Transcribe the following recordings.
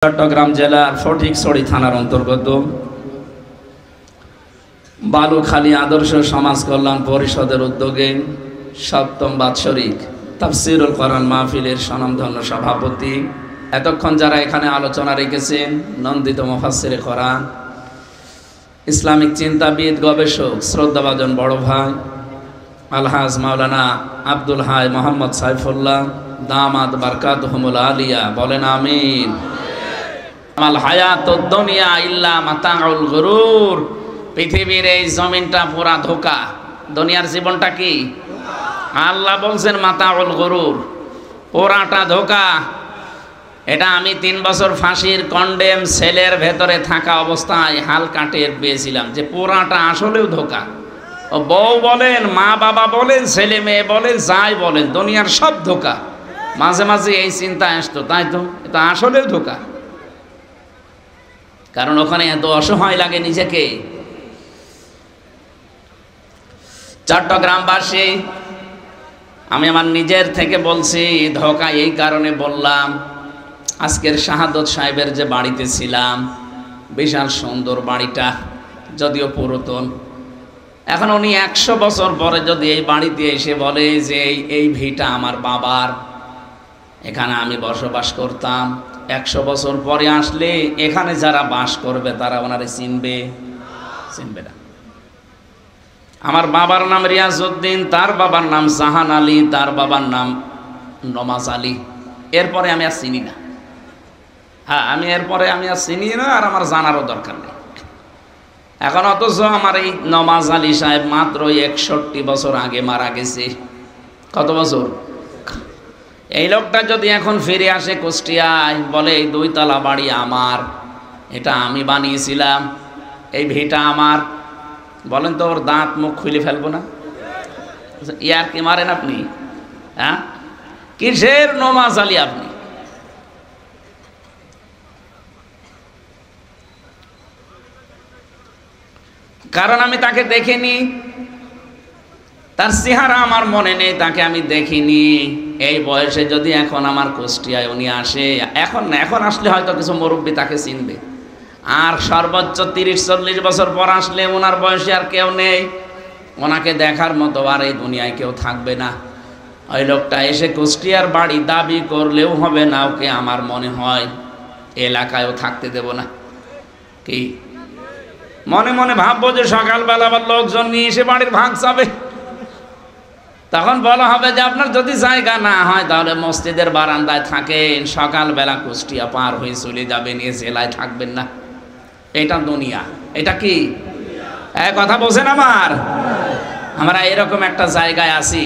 চট্টগ্রাম জেলার ফটিকছড়ি থানার অন্তর্গত বালুখালী আদর্শ সমাজ কল্যাণ পরিষদের উদ্যোগে সপ্তম বাৎসরিক তাফসিরুল কোরআন মাহফিলের স্বনামধন্য সভাপতি, এতক্ষণ যারা এখানে আলোচনা রেখেছেন, নন্দিত মুফাসসিরে কোরআন, ইসলামিক চিন্তাবিদ, গবেষক, শ্রদ্ধাভাজন বড় ভাই আলহাজ মাওলানা আব্দুল হাই মোহাম্মদ সাইফুল্লাহ দামাত বারকাতুহুমুল আলিয়া, বলেন আমিন। আল হায়াতুদ দুনিয়া ইল্লা মাতাউল গুরুর, পৃথিবীর এই জমিনটা পুরা ধোঁকা। দুনিয়ার জীবনটা কি? আল্লাহ বলছেন মাতাউল গুরুর, পুরাটা ধোঁকা। এটা আমি 3 বছর ফাঁসির কন্ডেম সেলের ভেতরে থাকা অবস্থায় হালকা টের পেয়েছিলাম যে পুরাটা আসলেও ধোঁকা। ও বউ বলেন, মা বাবা বলেন, ছেলে মেয়ে বলেন, যাই বলেন, দুনিয়ার সব ধোঁকা। মাঝে মাঝে এই চিন্তা আসতো, তাই তো এটা আসলেও ধোঁকা। কারণ ওখানে এত অসহায় লাগে নিজেকে। চট্টগ্রামবাসী, আমি আমার নিজের থেকে বলছি, ধোঁকা এই কারণে বললাম, আজকের শাহাদত সাহেবের যে বাড়িতে ছিলাম, বিশাল সুন্দর বাড়িটা, যদিও পুরাতন। এখন উনি 100 বছর পরে যদি এই বাড়িতে এসে বলে যে এই ভিটা আমার বাবার, এখানে আমি বসবাস করতাম, 100 বছর পরে আসলে এখানে যারা বাস করবে তারা ওনারে চিনবে না। আমার বাবার নাম রিয়াজউদ্দিন, তার বাবার নাম জাহান আলী, তার বাবার নাম নমাজ আলী। এরপরে আমি আর চিনি না। হ্যাঁ, এরপরে আমি আর চিনি না, আর আমার জানারও দরকার নেই এখন। অথচ আমার এই নমাজ আলী সাহেব মাত্র 61 বছর আগে মারা গেছে। কত বছর? এই লোকটা যদি এখন ফিরে আসে কুষ্টিয়ায়, বলে এই 2 তলা বাড়ি আমার, এটা আমি বানিয়েছিলাম, এই ভিটা আমার, বলেন তো ওর দাঁত মুখ খুলে ফেলবো না? ইয়ার কি মারেন আপনি? হ্যাঁ, কিসের নমাজ আলী আপনি? কারণ আমি তাকে দেখিনি, তার চেহারা আমার মনে নেই, তাকে আমি দেখিনি। এই বয়সে যদি এখন আমার কুষ্টিয়ায় উনি আসে, এখন আসলে হয়তো কিছু মুরব্বী তাকে চিনবে, আর সর্বোচ্চ 30-40 বছর পর আসলে ওনার বয়সে আর কেউ নেই, ওনাকে দেখার মতো আর এই দুনিয়ায় কেউ থাকবে না। ওই লোকটা এসে কুষ্টিয়ার বাড়ি দাবি করলেও হবে না, ওকে আমার মনে হয় এলাকায়ও থাকতে দেব না। কি মনে মনে ভাববো যে সকালবেলা আবার লোকজন নিয়ে এসে বাড়ির ভাগ যাবে, তখন বলা হবে যে আপনার যদি জায়গা না হয় তাহলে মসজিদের বারান্দায় থাকেন, সকালবেলা কুষ্টিয়া পার হয়ে চলে যাবেন, এ জেলায় থাকবেন না। এটা দুনিয়া। এটা কি কথা বলছেন? আমরা এরকম একটা জায়গায় আছি।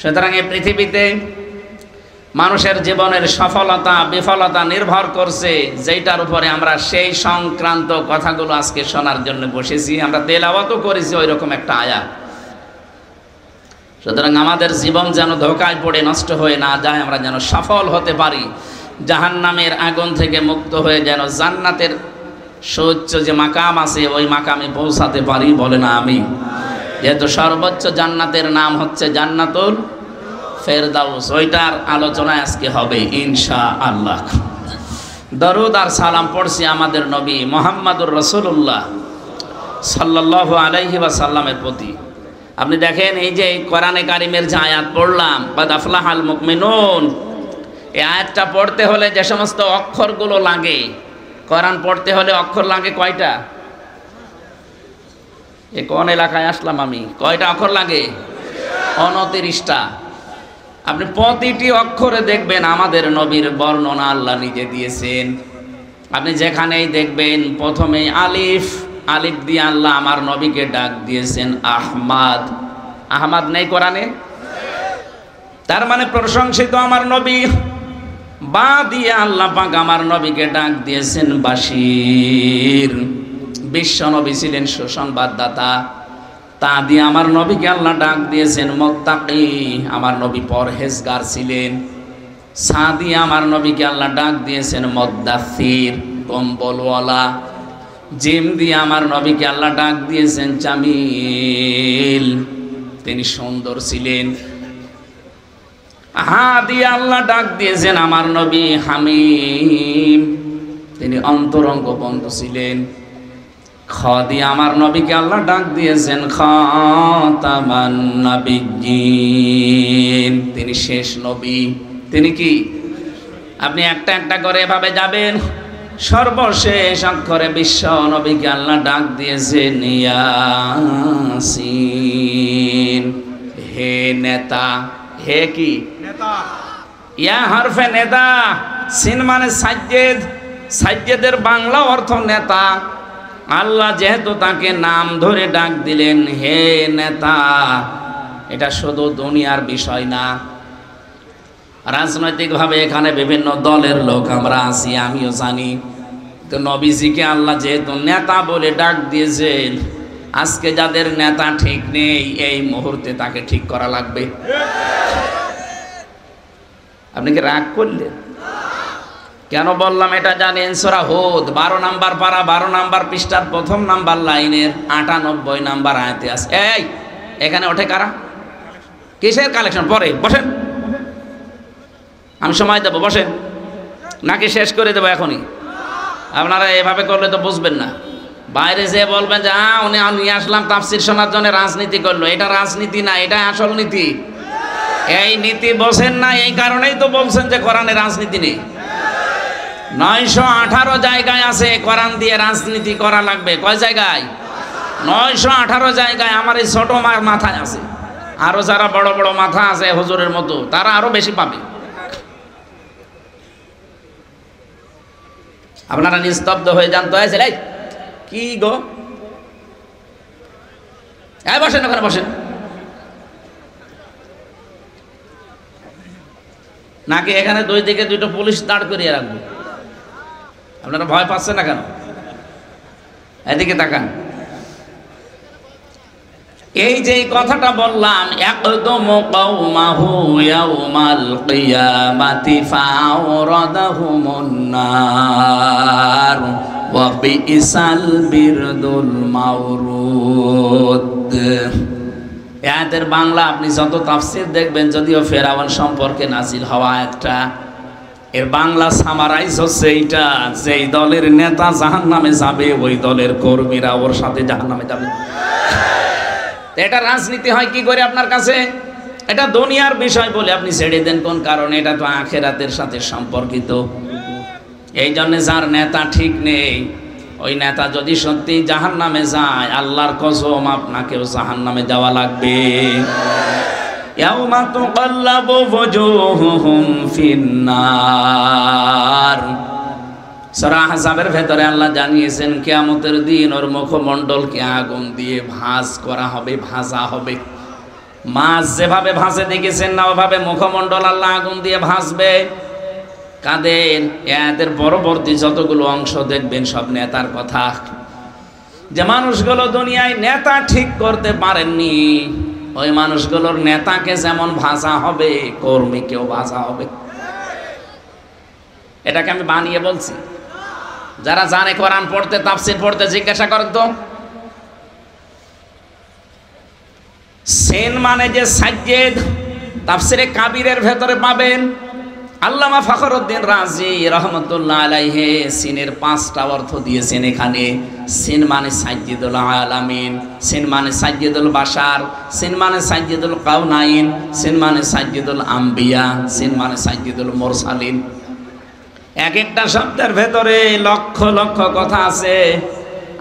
সুতরাং এই পৃথিবীতে মানুষের জীবনের সফলতা বিফলতা নির্ভর করছে যেটার উপরে আমরা সেই সংক্রান্ত কথাগুলো আজকে শোনার জন্য বসেছি। আমরা তেলাওয়াতও করেছি ওই রকম একটা আয়াত। সুতরাং আমাদের জীবন যেন ধোঁকায় পড়ে নষ্ট হয়ে না যায়, আমরা যেন সফল হতে পারি, জাহান্নামের আগুন থেকে মুক্ত হয়ে যেন জান্নাতের সর্বোচ্চ যে মাকাম আছে ওই মাকামে পৌঁছাতে পারি, বলে না আমি। যেহেতু সর্বোচ্চ জান্নাতের নাম হচ্ছে জান্নাতুল ফেরদাউস, ওইটার আলোচনা আজকে হবে ইনশাআল্লাহ। দরুদ আর সালাম পড়ছি আমাদের নবী মুহাম্মদুর রাসূলুল্লাহ সাল্লাল্লাহু আলাইহি ওয়াসাল্লামের প্রতি। আপনি দেখেন, এই যে কোরআনে কারিমের যে আয়াত পড়লাম, কাদ আফলাহাল মুমিনুন, এই আয়াতটা পড়তে হলে যে সমস্ত অক্ষরগুলো লাগে, কোরআন পড়তে হলে অক্ষর লাগে কয়টা? এ কোন এলাকায় আসলাম আমি? কয়টা অক্ষর লাগে? 29টা। আপনি প্রতিটি অক্ষরে দেখবেন আমাদের নবীর বর্ণনা আল্লাহ নিজে দিয়েছেন। আপনি যেখানেই দেখবেন প্রথমে আলিফ দিয়ে আল্লাহ আমার নবীকে ডাক দিয়েছেন আহমাদ। আহমাদ নেই কোরআনে? তার মানে প্রশংসিত আমার নবী। বা দিয়ে আল্লাহ পাক আমার নবীকে ডাক দিয়েছেন বাশির, বিশ্ব নবী ছিলেন সুসংবাদদাতা। তা দিয়ে আমার নবীকে আল্লাহ ডাক দিয়েছেন মুত্তাকি, আমার নবী পরহেজগার ছিলেন। সা দিয়ে আমার নবীকে আল্লাহ ডাক দিয়েছেন মুদ্দাসসির, কম্বলওয়ালা। জিম দিয়ে আমার নবীকে আল্লাহ ডাক দিয়েছেন জামিল, তিনি সুন্দর ছিলেন। হা দিয়ে আল্লাহ ডাক দিয়েছেন আমার নবী হামিম, তিনি অন্তরঙ্গ বন্ধু ছিলেন। খ দিয়ে আমার নবীকে আল্লাহ ডাক দিয়েছেন খাতামান নাবিয়্যিন, তিনি শেষ নবী। তিনি কি? আপনি একটা একটা করে এভাবে যাবেন, সর্বশেষ অক্ষরে বিশ্ব নবীকে আল্লাহ ডাক দিয়েছেন ইয়াসিন, হে নেতা। হে কি? নেতা। ইয়া হরফে নেতা, সিন মানে সাজ্জেদ, সাজ্জেদের বাংলা অর্থ নেতা। আল্লাহ যেহেতু তাকে নাম ধরে ডাক দিলেন হে নেতা, এটা শুধু দুনিয়ার বিষয় না, রাজনৈতিকভাবে এখানে বিভিন্ন দলের লোক আমরা আছি, আমিও জানি। তো নবীজিকে আল্লাহ যেহেতু নেতা বলে ডাক দিয়েছেন, আজকে যাদের নেতা ঠিক নেই এই মুহূর্তে তাকে ঠিক করা লাগবে। আপনি কি রাগ করলেন? কেন বললাম এটা জানেন? সূরা হুদ 12 নাম্বার পারা 12 নাম্বার পৃষ্ঠার প্রথম নাম্বার লাইনের 98 নাম্বার আয়াতে আছে। এই এখানে ওঠে কারা? কিসের কালেকশন? পরে বসেন, আমি সময় দেবো, বসেন। নাকি শেষ করে দেবো এখনই? আপনারা এভাবে করলে তো বুঝবেন না। বাইরে যেয়ে বলবেন যে উনি নিয়ে আসলাম তাফসীর শোনার জন্য, রাজনীতি করলো। এটা রাজনীতি না, এটা আসল নীতি। এই নীতি বসেন না, এই কারণেই তো বলছেন যে কোরআনে রাজনীতি নেই। 918 জায়গায় আছে কোরআন দিয়ে রাজনীতি করা লাগবে। কয় জায়গায়? 918 জায়গায়। আমার এই ছোট মাথায় আছে, আরো যারা বড় বড় মাথা আছে হুজুরের মতো তারা আরো বেশি পাবে। আপনারা নিস্তব্ধ হয়ে যান তো। এই কি গো, বসেন ওখানে, বসেন। নাকি এখানে দুই দিকে দুটো পুলিশ দাঁড় করিয়ে রাখবো? আপনারা ভয় পাচ্ছেন না কেন? এদিকে তাকান। এই যে কথাটা বললাম, ইয়াকদুমু কওমাহু ইয়াউমাল কিয়ামাতি ফাআওরাদাহুমুন নার ওয়া বিইসাল বিরদুল মাওরুদ। আয়াতের বাংলা আপনি যত তাফসীর দেখবেন, যদিও ফেরাউন সম্পর্কে নাজিল হওয়া একটা, এর বাংলা সামারাইজ হচ্ছে এইটা, যেই দলের নেতা জাহান্নামে যাবে ওই দলের কর্মীরা ওর সাথে জাহান্নামে যাবে। এটা রাজনীতি হয় কি করে আপনার কাছে? এটা দুনিয়ার বিষয় বলে আপনি ছেড়ে দেন। কোন কারণে? এটা তো আখিরাতের সাথে সম্পর্কিত। এই জন্য যার নেতা ঠিক নেই, ওই নেতা যদি সত্যি জাহান্নামে যায়, আল্লাহর কসম আপনাকেও জাহান্নামে যাওয়া লাগবে। ইয়াউমা তুকাল্লাবু ওয়ুজুহুহুম ফিন্নার। সূরা আহজাবের ভেতরে আল্লাহ জানিয়েছেন কিয়ামতের দিন ওর মুখমণ্ডলকে আগুন দিয়ে ভাঁজ করা হবে, ভাজা হবে। মাছ যেভাবে ভাজে দেখেছেন না, ওভাবে মুখমণ্ডল আল্লাহ আগুন দিয়ে ভাজবে। কাদের? এদের পরবর্তী যতগুলো অংশ দেখবেন সব নেতার কথা। যে মানুষগুলো দুনিয়ায় নেতা ঠিক করতে পারেননি, ওই মানুষগুলোর নেতাকে যেমন ভাজা হবে, কর্মীকেও ভাজা হবে। এটাকে আমি বানিয়ে বলছি। যারা জানে কোরআন পড়তে, তাফসীর পড়তে জিজ্ঞাসা করেন তো। সিন মানে যে সাজ্জেদ, তাফসীরে কাবিরের ভেতরে পাবেন। আল্লামা ফখরুদ্দিন রাজি রহমতুল্লাহ আলাইহি সিনের 5টা অর্থ দিয়েছেন এখানে। সিন মানে সাজ্জিদুল আলামিন, সিন মানে সাজ্জিদুল বাশার, সিন মানে সাজ্জিদুল কাউনাইন, সিন মানে সাজ্জিদুল আম্বিয়া, সিন মানে সাজ্জিদুল মুরসালিন। এক একটা শব্দের ভেতরে লক্ষ লক্ষ কথা আছে।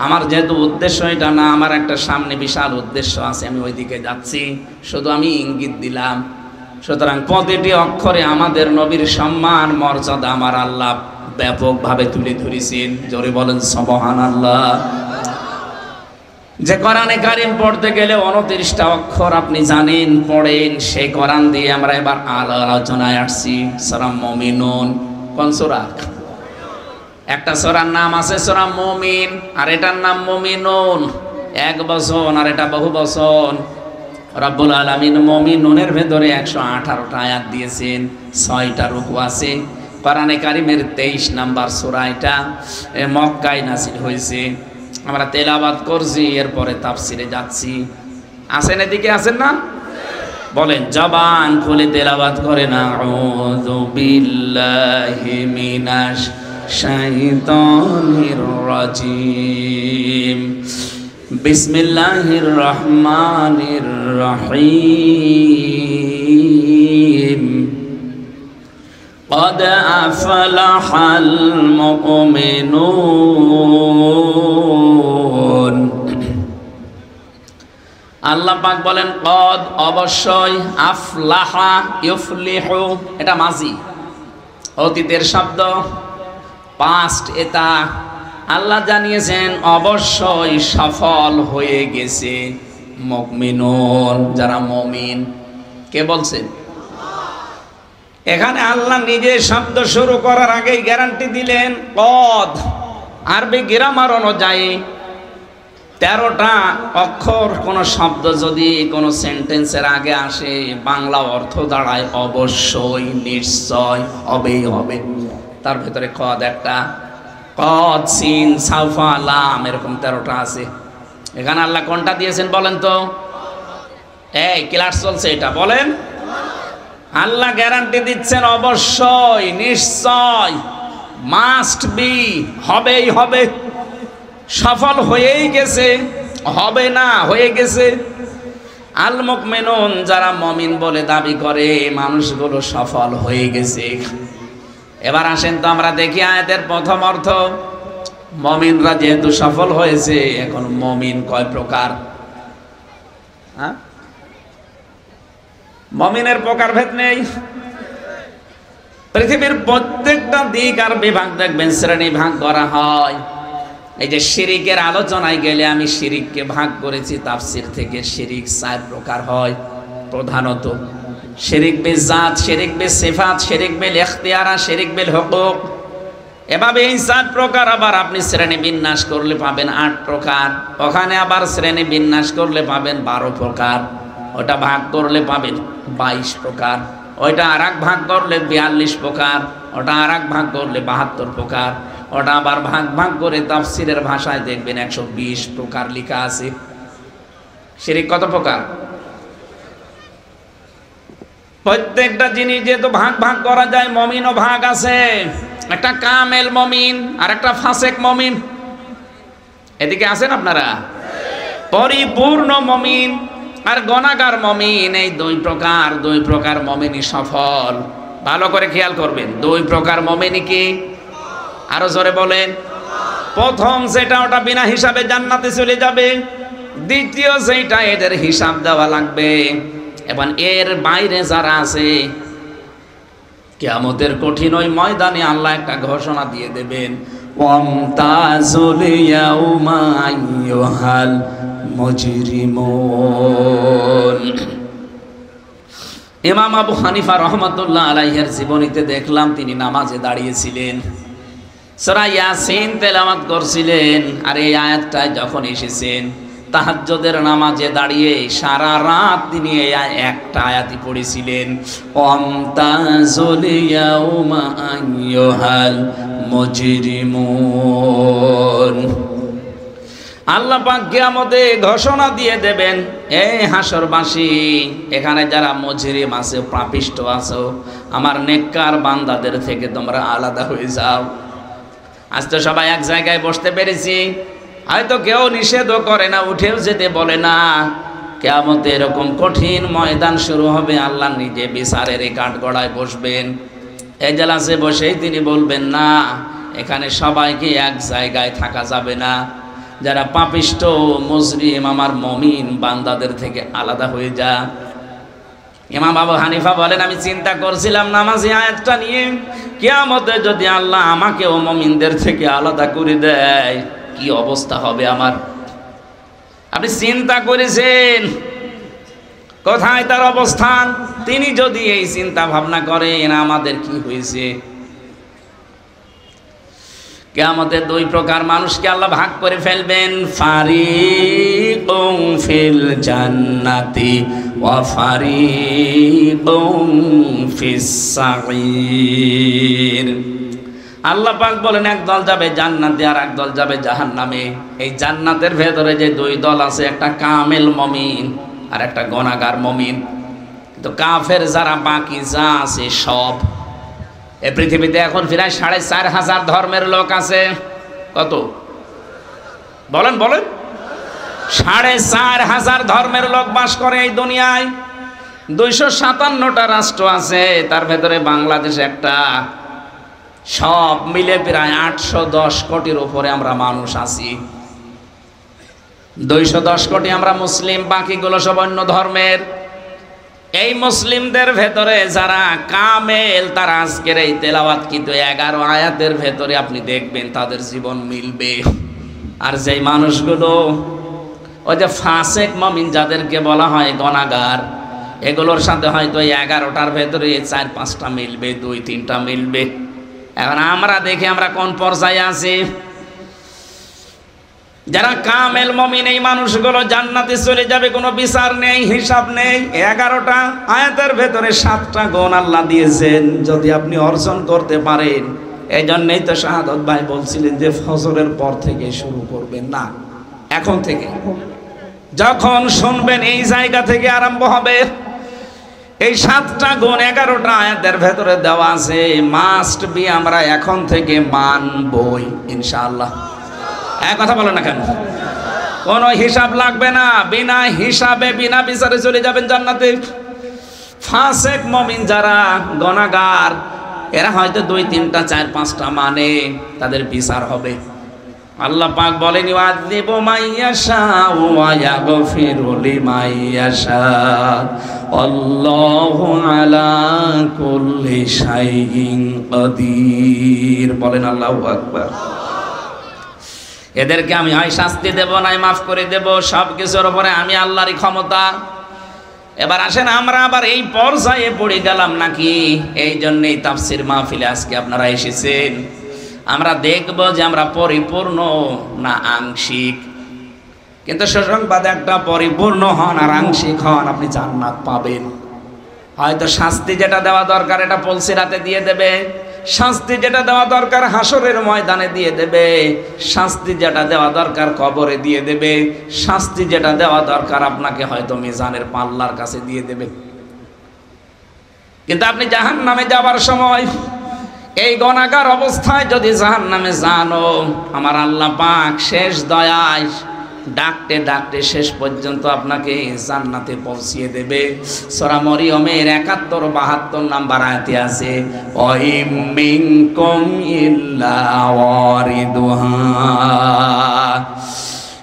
আমার যেহেতু উদ্দেশ্য এটা না, আমার একটা সামনে বিশাল উদ্দেশ্য আছে, আমি ওইদিকে যাচ্ছি, শুধু আমি ইঙ্গিত দিলাম। সুতরাং প্রতিটি অক্ষরে আমাদের নবীর সম্মান মর্যাদা আমার আল্লাহ ব্যাপকভাবে তুলে ধরেছেন। জোরে বলেন সুবহানাল্লাহ। যে কোরআনে কারীম পড়তে গেলে 29টা অক্ষর আপনি জানেন, পড়েন। সেই কোরআন দিয়ে আমরা এবার আলোচনায় আসছি। সূরা মুমিনুন। কোন সূরা? একটা সূরার নাম আছে সূরা মুমিন, আর এটার নাম মুমিনুন। এক বচন আর এটা বহু বচন। রব্বুল আলামিন মুমিনুনের ভেতরে 118টা আয়াত দিয়েছেন, 6টা রুকু আছে। কোরআনে কারীমের 23 নাম্বার সূরা, এটা মক্কায় নাযিল হয়েছে। আমরা তেলাওয়াত করছি, এরপরে তাফসিরে যাচ্ছি। আছেন এদিকে? আছেন না? বলেন, জবান খুলে তেলাওয়াত করেন, আউযু বিল্লাহি মিনাশ শাইতানির রাজিম, বিসমিল্লাহির রহমানির রহিম, قد أفلح المؤمنون। আল্লাহ পাক বলেন কদ, অবশ্যই, আফলাহা ইউফলিহু, এটা মাজি, অতীতের শব্দ, পাস্ট এটা। আল্লাহ জানিয়েছেন অবশ্যই সফল হয়ে গেছে মুমিনুন, যারা মুমিন। কে বলছেন? এখানে আল্লাহ নিজে শব্দ শুরু করার আগেই গ্যারান্টি দিলেন কদ। আরবি গ্রামার অনুযায়ী 13টা অক্ষর কোন শব্দ যদি কোন সেন্টেন্সের আগে আসে, বাংলা অর্থ দাঁড়ায় অবশ্যই, নিশ্চয়, হবেই হবে। তার ভেতরে কদ একটা, কদ, সিন, সাউফা, লাম, এরকম 13টা আছে। এখানে আল্লাহ কোনটা দিয়েছেন বলেন তো? এই ক্লাস চলছে, এটা বলেন। আল্লাহ গ্যারান্টি দিচ্ছেন অবশ্যই, নিশ্চয়, মাস্ট বি, হবেই হবে, সফল হয়েই গেছে, হবে না, হয়ে গেছে। আল মুমিনুন, যারা মুমিন বলে দাবি করে মানুষগুলো সফল হয়ে গেছে। এবার আসেন তো আমরা দেখি আয়াতের প্রথম অর্থ। মুমিনরা যেহেতু সফল হয়েছে, এখন মুমিন কয় প্রকার? হ্যাঁ, মুমিনের প্রকারভেদ নেই। পৃথিবীর প্রত্যেকটা দিক আর বিভাগ দেখবেন শ্রেণী ভাগ করা হয়। এই যে শিরিকের আলোচনায় গেলে আমি শিরিককে ভাগ করেছি তাফসির থেকে। শিরিক 4 প্রকার হয় প্রধানত: শিরিক বিল জাত, শিরিক বিল সিফাত, শিরিক বিল ইখতিয়ারা, শিরিক বিল হুকুক। এভাবে এই 4 প্রকার আবার আপনি শ্রেণী বিন্যাস করলে পাবেন 8 প্রকার। ওখানে আবার শ্রেণী বিন্যাস করলে পাবেন 12 প্রকার। ওটা ভাগ করলে পাবেন 22 প্রকার। ওইটা আর এক ভাগ করলে 42 প্রকার। ওটা আর এক ভাগ করলে 72 প্রকার। ওটা আবার ভাগ ভাগ করে তাফসিরের ভাষায় দেখবেন 120 প্রকার লেখা আছে। শিরিক কত প্রকার? প্রত্যেকটা জিনিস যেহেতু ভাগ ভাগ করা যায়, মুমিনও ভাগ আছে। একটা কামেল মুমিন আর একটা ফাসেক মুমিন। এদিকে আছেন আপনারা? পরিপূর্ণ মুমিন আর গুনাহগার মুমিন, এই 2 প্রকার মুমিনই সফল। ভালো করে খেয়াল করবেন, 2 প্রকার মুমিনই কি? আরো জোরে বলেন। প্রথম যেটা, ওটা বিনা হিসাবে জান্নাতে চলে যাবে। দ্বিতীয় যেটা, এদের হিসাব দেওয়া লাগবে। এবং এর বাইরে যারা আছে, কিয়ামতের কঠিন ওই ময়দানে আল্লাহ একটা ঘোষণা দিয়ে দেবেন, ওয়ামতাজুল ইয়াউমা আইয়ুহাল মুজরিমুন। ইমাম আবু হানিফা রাহমাতুল্লাহ আলাইহির জীবনীতে দেখলাম তিনি নামাজে দাঁড়িয়েছিলেন, সূরা ইয়াসিন তেলাওয়াত করছিলেন। আর এই আয়াতটায় যখন এসেছেন, তাহাজ্জুদের নামাজে দাঁড়িয়ে সারা রাত তিনি এই একটা আয়াতই পড়েছিলেন, ওয়ামতাজুল ইয়াউমা আইয়ুহাল মুজরিমুন। আল্লাহ পাক কিয়ামতে ঘোষণা দিয়ে দেবেন, এই হাসরবাসী, এখানে যারা মুজরিম আছে, পাপিষ্ট আছো, আমার নেককার বান্দাদের থেকে তোমরা আলাদা হয়ে যাও। আজ তো সবাই এক জায়গায় বসতে পেরেছি, হয়তো কেউ নিষেধও করে না, উঠেও যেতে বলে না। কিয়ামতে এরকম কঠিন ময়দান শুরু হবে, আল্লাহ নিজে বিচারের এই কাঠগড়ায় বসবেন। এজলাসে বসেই তিনি বলবেন, না, এখানে সবাইকে এক জায়গায় থাকা যাবে না। যারা পাপিষ্ট মুজরিম আমার মুমিন বান্দাদের থেকে আলাদা হয়ে যা। ইমাম আবু হানিফা বলেন, আমি চিন্তা করছিলাম নামাজি আয়াতটা নিয়ে, কিয়ামতে যদি আল্লাহ আমাকে ও মুমিনদের থেকে আলাদা করে দেয়, কি অবস্থা হবে আমার। আপনি চিন্তা করেছেন কোথায় তার অবস্থান? তিনি যদি এই চিন্তা ভাবনা করেন আমাদের কি হয়েছে। কিয়ামতে 2 প্রকার মানুষকে আল্লাহ ভাগ করে ফেলবেন, ফারিকুন ফিল জান্নাতি ওয়া ফারিকুন ফিস সাঈর। আল্লাহ পাক বলেন, এক দল যাবে জান্নাতে আর এক দল যাবে জাহান্নামে। এই জান্নাতের ভেতরে যে 2 দল আছে, একটা কামেল মুমিন আর একটা গুনাহগার মুমিন। তো কাফের যারা বাকি যা আছে সব, এই পৃথিবীতে এখন প্রায় 4,500 ধর্মের লোক আছে। কত বলেন বলেন? 4,500 ধর্মের লোক বাস করে এই দুনিয়ায়। 257টা রাষ্ট্র আছে, তার ভেতরে বাংলাদেশ একটা। সব মিলে প্রায় 810 কোটির উপরে আমরা মানুষ আছি। 210 কোটি আমরা মুসলিম, বাকিগুলো সব অন্য ধর্মের। এই মুসলিমদের ভেতরে যারা কামেল, তারা আজকের এই তেলাওয়াত কিন্তু 11 আয়াতের ভেতরে আপনি দেখবেন তাদের জীবন মিলবে। আর যেই মানুষগুলো ওই যে ফাসেক মুমিন যাদেরকে বলা হয় গুনাহগার, এগুলোর সাথে হয়তো 11টার ভেতরে 4-5টা মিলবে, 2-3টা মিলবে। এখন আমরা দেখি আমরা কোন পর্যায়ে আছি। যারা কামেল মুমিন, এই মানুষগুলো জান্নাতে চলে যাবে, কোনো বিচার নেই, হিসাব নেই। 11টা আয়াতের ভেতরে 7টা গুণ আল্লাহ দিয়েছেন, যদি আপনি অর্জন করতে পারেন। এই জন্যই তো শাহাদত ভাই বলছিলেন যে ফজরের পর থেকে শুরু করবেন না, এখন থেকে যখন শুনবেন এই জায়গা থেকে আরম্ভ হবে। এই 7টা গুণ 11টা আয়াতের ভেতরে দেওয়া আছে, মাস্ট বি আমরা এখন থেকে মানবই ইনশাআল্লাহ। এক কথা বলো না কেন? কোনো হিসাব লাগবে না, বিনা হিসাবে বিনা বিচারে চলে যাবেন জান্নাতে। ফাসেক মুমিন যারা গুনাহগার, এরা হয়তো 2-3টা 4-5টা মানে, তাদের বিচার হবে। আল্লাহ পাক বলেন ইউআযিবু মাইয়াশা ওয়া ইয়াগফিরু লিমাইয়াশা আল্লাহু আলা কুল্লি শাইইন কাদির। বলেন আল্লাহু আকবার। এদেরকে আমি হয় শাস্তি দেব, নাই মাফ করে দেব, সব কিছুর উপরে আমি আল্লাহরই ক্ষমতা। এবার আসেন আমরা আবার এই পর্যায়ে পড়ে গেলাম নাকি? এই জন্যই তাফসীর মাহফিলে আজকে আপনারা এসেছেন। আমরা দেখব যে আমরা পরিপূর্ণ না আংশিক। কিন্তু সুসংবাদ একটা, পরিপূর্ণ হন আর আংশিক হন, আপনি জান্নাত পাবেন। হয়তো শাস্তি যেটা দেওয়া দরকার এটা পুলসিরাতে দিয়ে দেবে, শাস্তি যেটা দেওয়া দরকার হাসরের ময়দানে দিয়ে দেবে, শাস্তি যেটা দেওয়া দরকার কবরে দিয়ে দেবে, শাস্তি যেটা দেওয়া দরকার আপনাকে হয়তো মিজানের পাল্লার কাছে দিয়ে দেবে। কিন্তু আপনি জাহান্নামে যাবার সময় এই গুনাহগার অবস্থায় যদি জাহান্নামে জানো, আমার আল্লাহ পাক শেষ দয়ায় ডাকতে ডাকতে শেষ পর্যন্ত আপনাকে জান্নাতে পৌঁছিয়ে দেবে। সূরা মরিয়মের 71-72 নাম্বার আয়াতে আছে ওয়াইম মিনকুম ইল্লা ওয়ারিদুহা।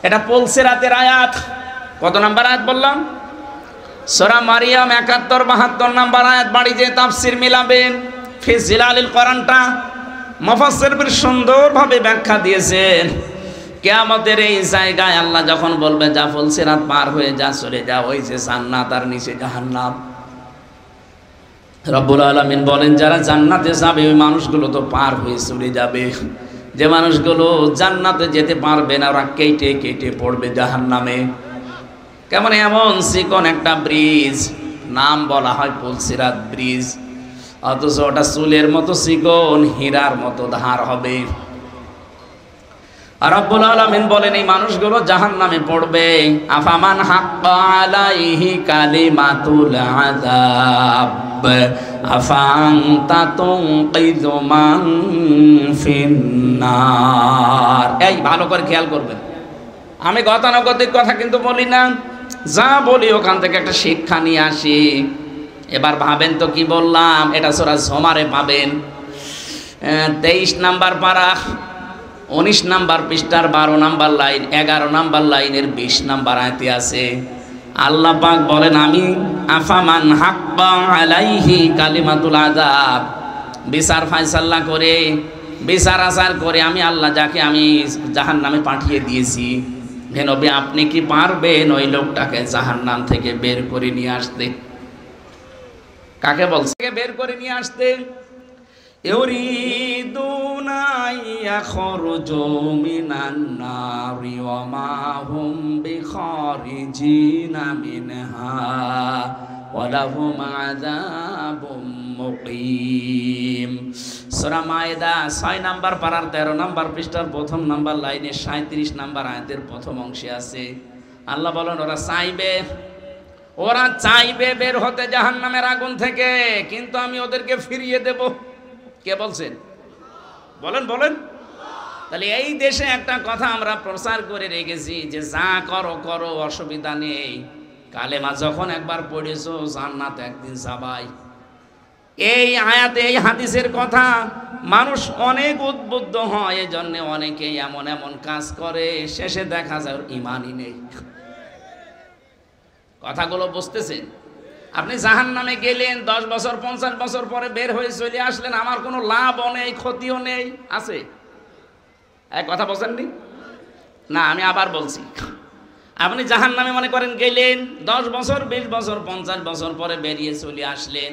এটা পুলসিরাতের আয়াত। কত নাম্বার আয়াত বললাম? সূরা মরিয়ম 71-72 নাম্বার আয়াত। বাড়ি যে তাফসীর মিলাবেন, ফি জিলালিল কোরআনটা মুফাসসির বেশ সুন্দরভাবে ব্যাখ্যা দিয়েছেন। কিয়ামতের এই জায়গায় আল্লাহ যখন বলবে যা ফুলসিরাত পার হয়ে যা, চলে যা, ওই যে জান্নাত আর নিচে জাহান্নাম। রব্বুল আলামিন বলেন যারা জান্নাতে যাবে ওই মানুষগুলো তো পার হয়ে চলে যাবে। যে মানুষগুলো জান্নাতে যেতে পারবে না ওরা কেটে কেটে পড়বে জাহান্নামে। কেমন? এমন চিকন একটা ব্রিজ, নাম বলা হয় ফুলসিরাত ব্রিজ, অথচ ওটা চুলের মতো চিকন, হীরার মতো ধার হবে। রব্বুল আলামিন বলেন এই মানুষগুলো জাহান্নামে পড়বে। আফামান হাক্কা আলাইহি কালিমাতুল আযাব আফান্তা তুনকিযু মান ফিন্নার। এই ভালো করে খেয়াল করবেন, আমি গতানুগতিক কথা কিন্তু বলি না, যা বলি ওখান থেকে একটা শিক্ষা নিয়ে আসি। এবার ভাবেন তো কি বললাম, এটা সূরা জুমারে পাবেন 23 নাম্বার পারা 19 নাম্বার পৃষ্ঠার 12 নাম্বার লাইন, 11 নাম্বার লাইনের 20 নাম্বার আয়াতে আছে। আল্লাহ পাক বলেন আমি আফামান হাক্কা আলাইহি কালিমাতুল আযাব, বিচার ফায়সালা করে, বিচার আচার করে আমি আল্লাহ যাকে আমি জাহান্নামে পাঠিয়ে দিয়েছি, হে নবী আপনি কি পারবেন ওই লোকটাকে জাহান্নাম থেকে বের করে নিয়ে আসতে? কাকে বলছে বের করে নিয়ে আসতে? ইউরিদুনা ইয়াখরুজু মিনান নারি ওয়া মা হুম বিখারিজিনা মিনহা ওয়া লাহুম আযাবুম মুকিম। সূরা মায়েদা 6 নাম্বার পারার 13 নাম্বার পৃষ্ঠার প্রথম নাম্বার লাইনে 37 নাম্বার আয়াতের প্রথম অংশে আছে। আল্লাহ বলেন ওরা চাইবে ওরা চাইবে বের হতে জাহান্নামের আগুন থেকে, কিন্তু আমি ওদেরকে ফিরিয়ে দেব। কে বলছেন? বলেন বলেন। তাহলে এই দেশে একটা কথা আমরা প্রচার করে রেখেছি যে যা করো করো, অসুবিধা নেই, কালেমা যখন একবার পড়েছো জান্নাত একদিন যাবাই। এই আয়াতে এই হাদিসের কথা মানুষ অনেক উদ্বুদ্ধ হয়, এই জন্য অনেকেই এমন এমন কাজ করে, শেষে দেখা যায় ইমানই নেই। কথাগুলো বুঝতেছেন? আপনি জাহান্নামে গেলেন, 10 বছর 50 বছর পরে বের হয়ে চলে আসলেন, আমার কোনো লাভও নেই, ক্ষতিও নেই, আছে? এক কথা বলছেননি না? আমি আবার বলছি, আপনি জাহান্নামে মনে করেন গেলেন, 10 বছর 20 বছর 50 বছর পরে বেরিয়ে চলে আসলেন,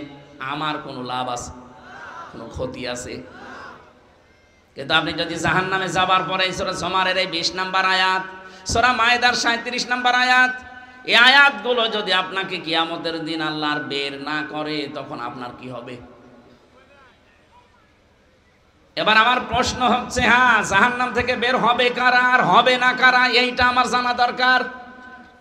আমার কোনো লাভ আছে? কোনো ক্ষতি আছে? কিন্তু আপনি যদি জাহান্নামে যাবার পরে সূরা জুমারের এই 20 নম্বর আয়াত, সূরা মায়েদার 37 নম্বর আয়াত, এই আয়াতগুলো যদি আপনাকে কিয়ামতের দিন আল্লাহর বের না করে, তখন আপনার কি হবে? এবার আমার প্রশ্ন হচ্ছে, হ্যাঁ, জাহান্নাম থেকে বের হবে কারা আর হবে না কারা, এইটা আমার জানা দরকার।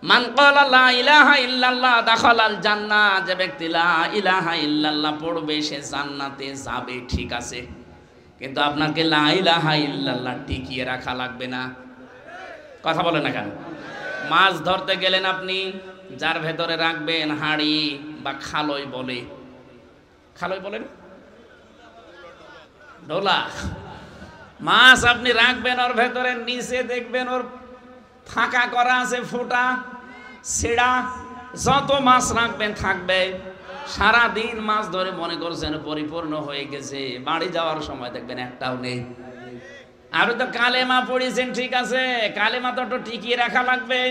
মান ক্বালা লা ইলাহা ইল্লাল্লাহ দাখালাল জান্নাহ, যে ব্যক্তি লা ইলাহা ইল্লাল্লাহ পড়বে সে জান্নাতে যাবে, ঠিক আছে, কিন্তু আপনাকে লা ইলাহা ইল্লাল্লাহ টিকিয়ে রাখা লাগবে না। কথা বলে না কেন? মাছ ধরতে গেলেন আপনি, যার ভেতরে রাখবেন হাঁড়ি বা খালই বলে, খালই বলেন ডোলা, মাছ আপনি রাখবেন, ওর ভেতরে নিচে দেখবেন ওর ফাঁকা করা আছে, ফোঁটা ছেঁড়া, যত মাছ রাখবেন থাকবে। সারা দিন মাছ ধরে মনে করছেন পরিপূর্ণ হয়ে গেছে, বাড়ি যাওয়ার সময় দেখবেন একটাও নেই। আর তো কালেমা পড়েছেন, ঠিক আছে, কালেমা তো একটু টিকিয়ে রাখা লাগবে।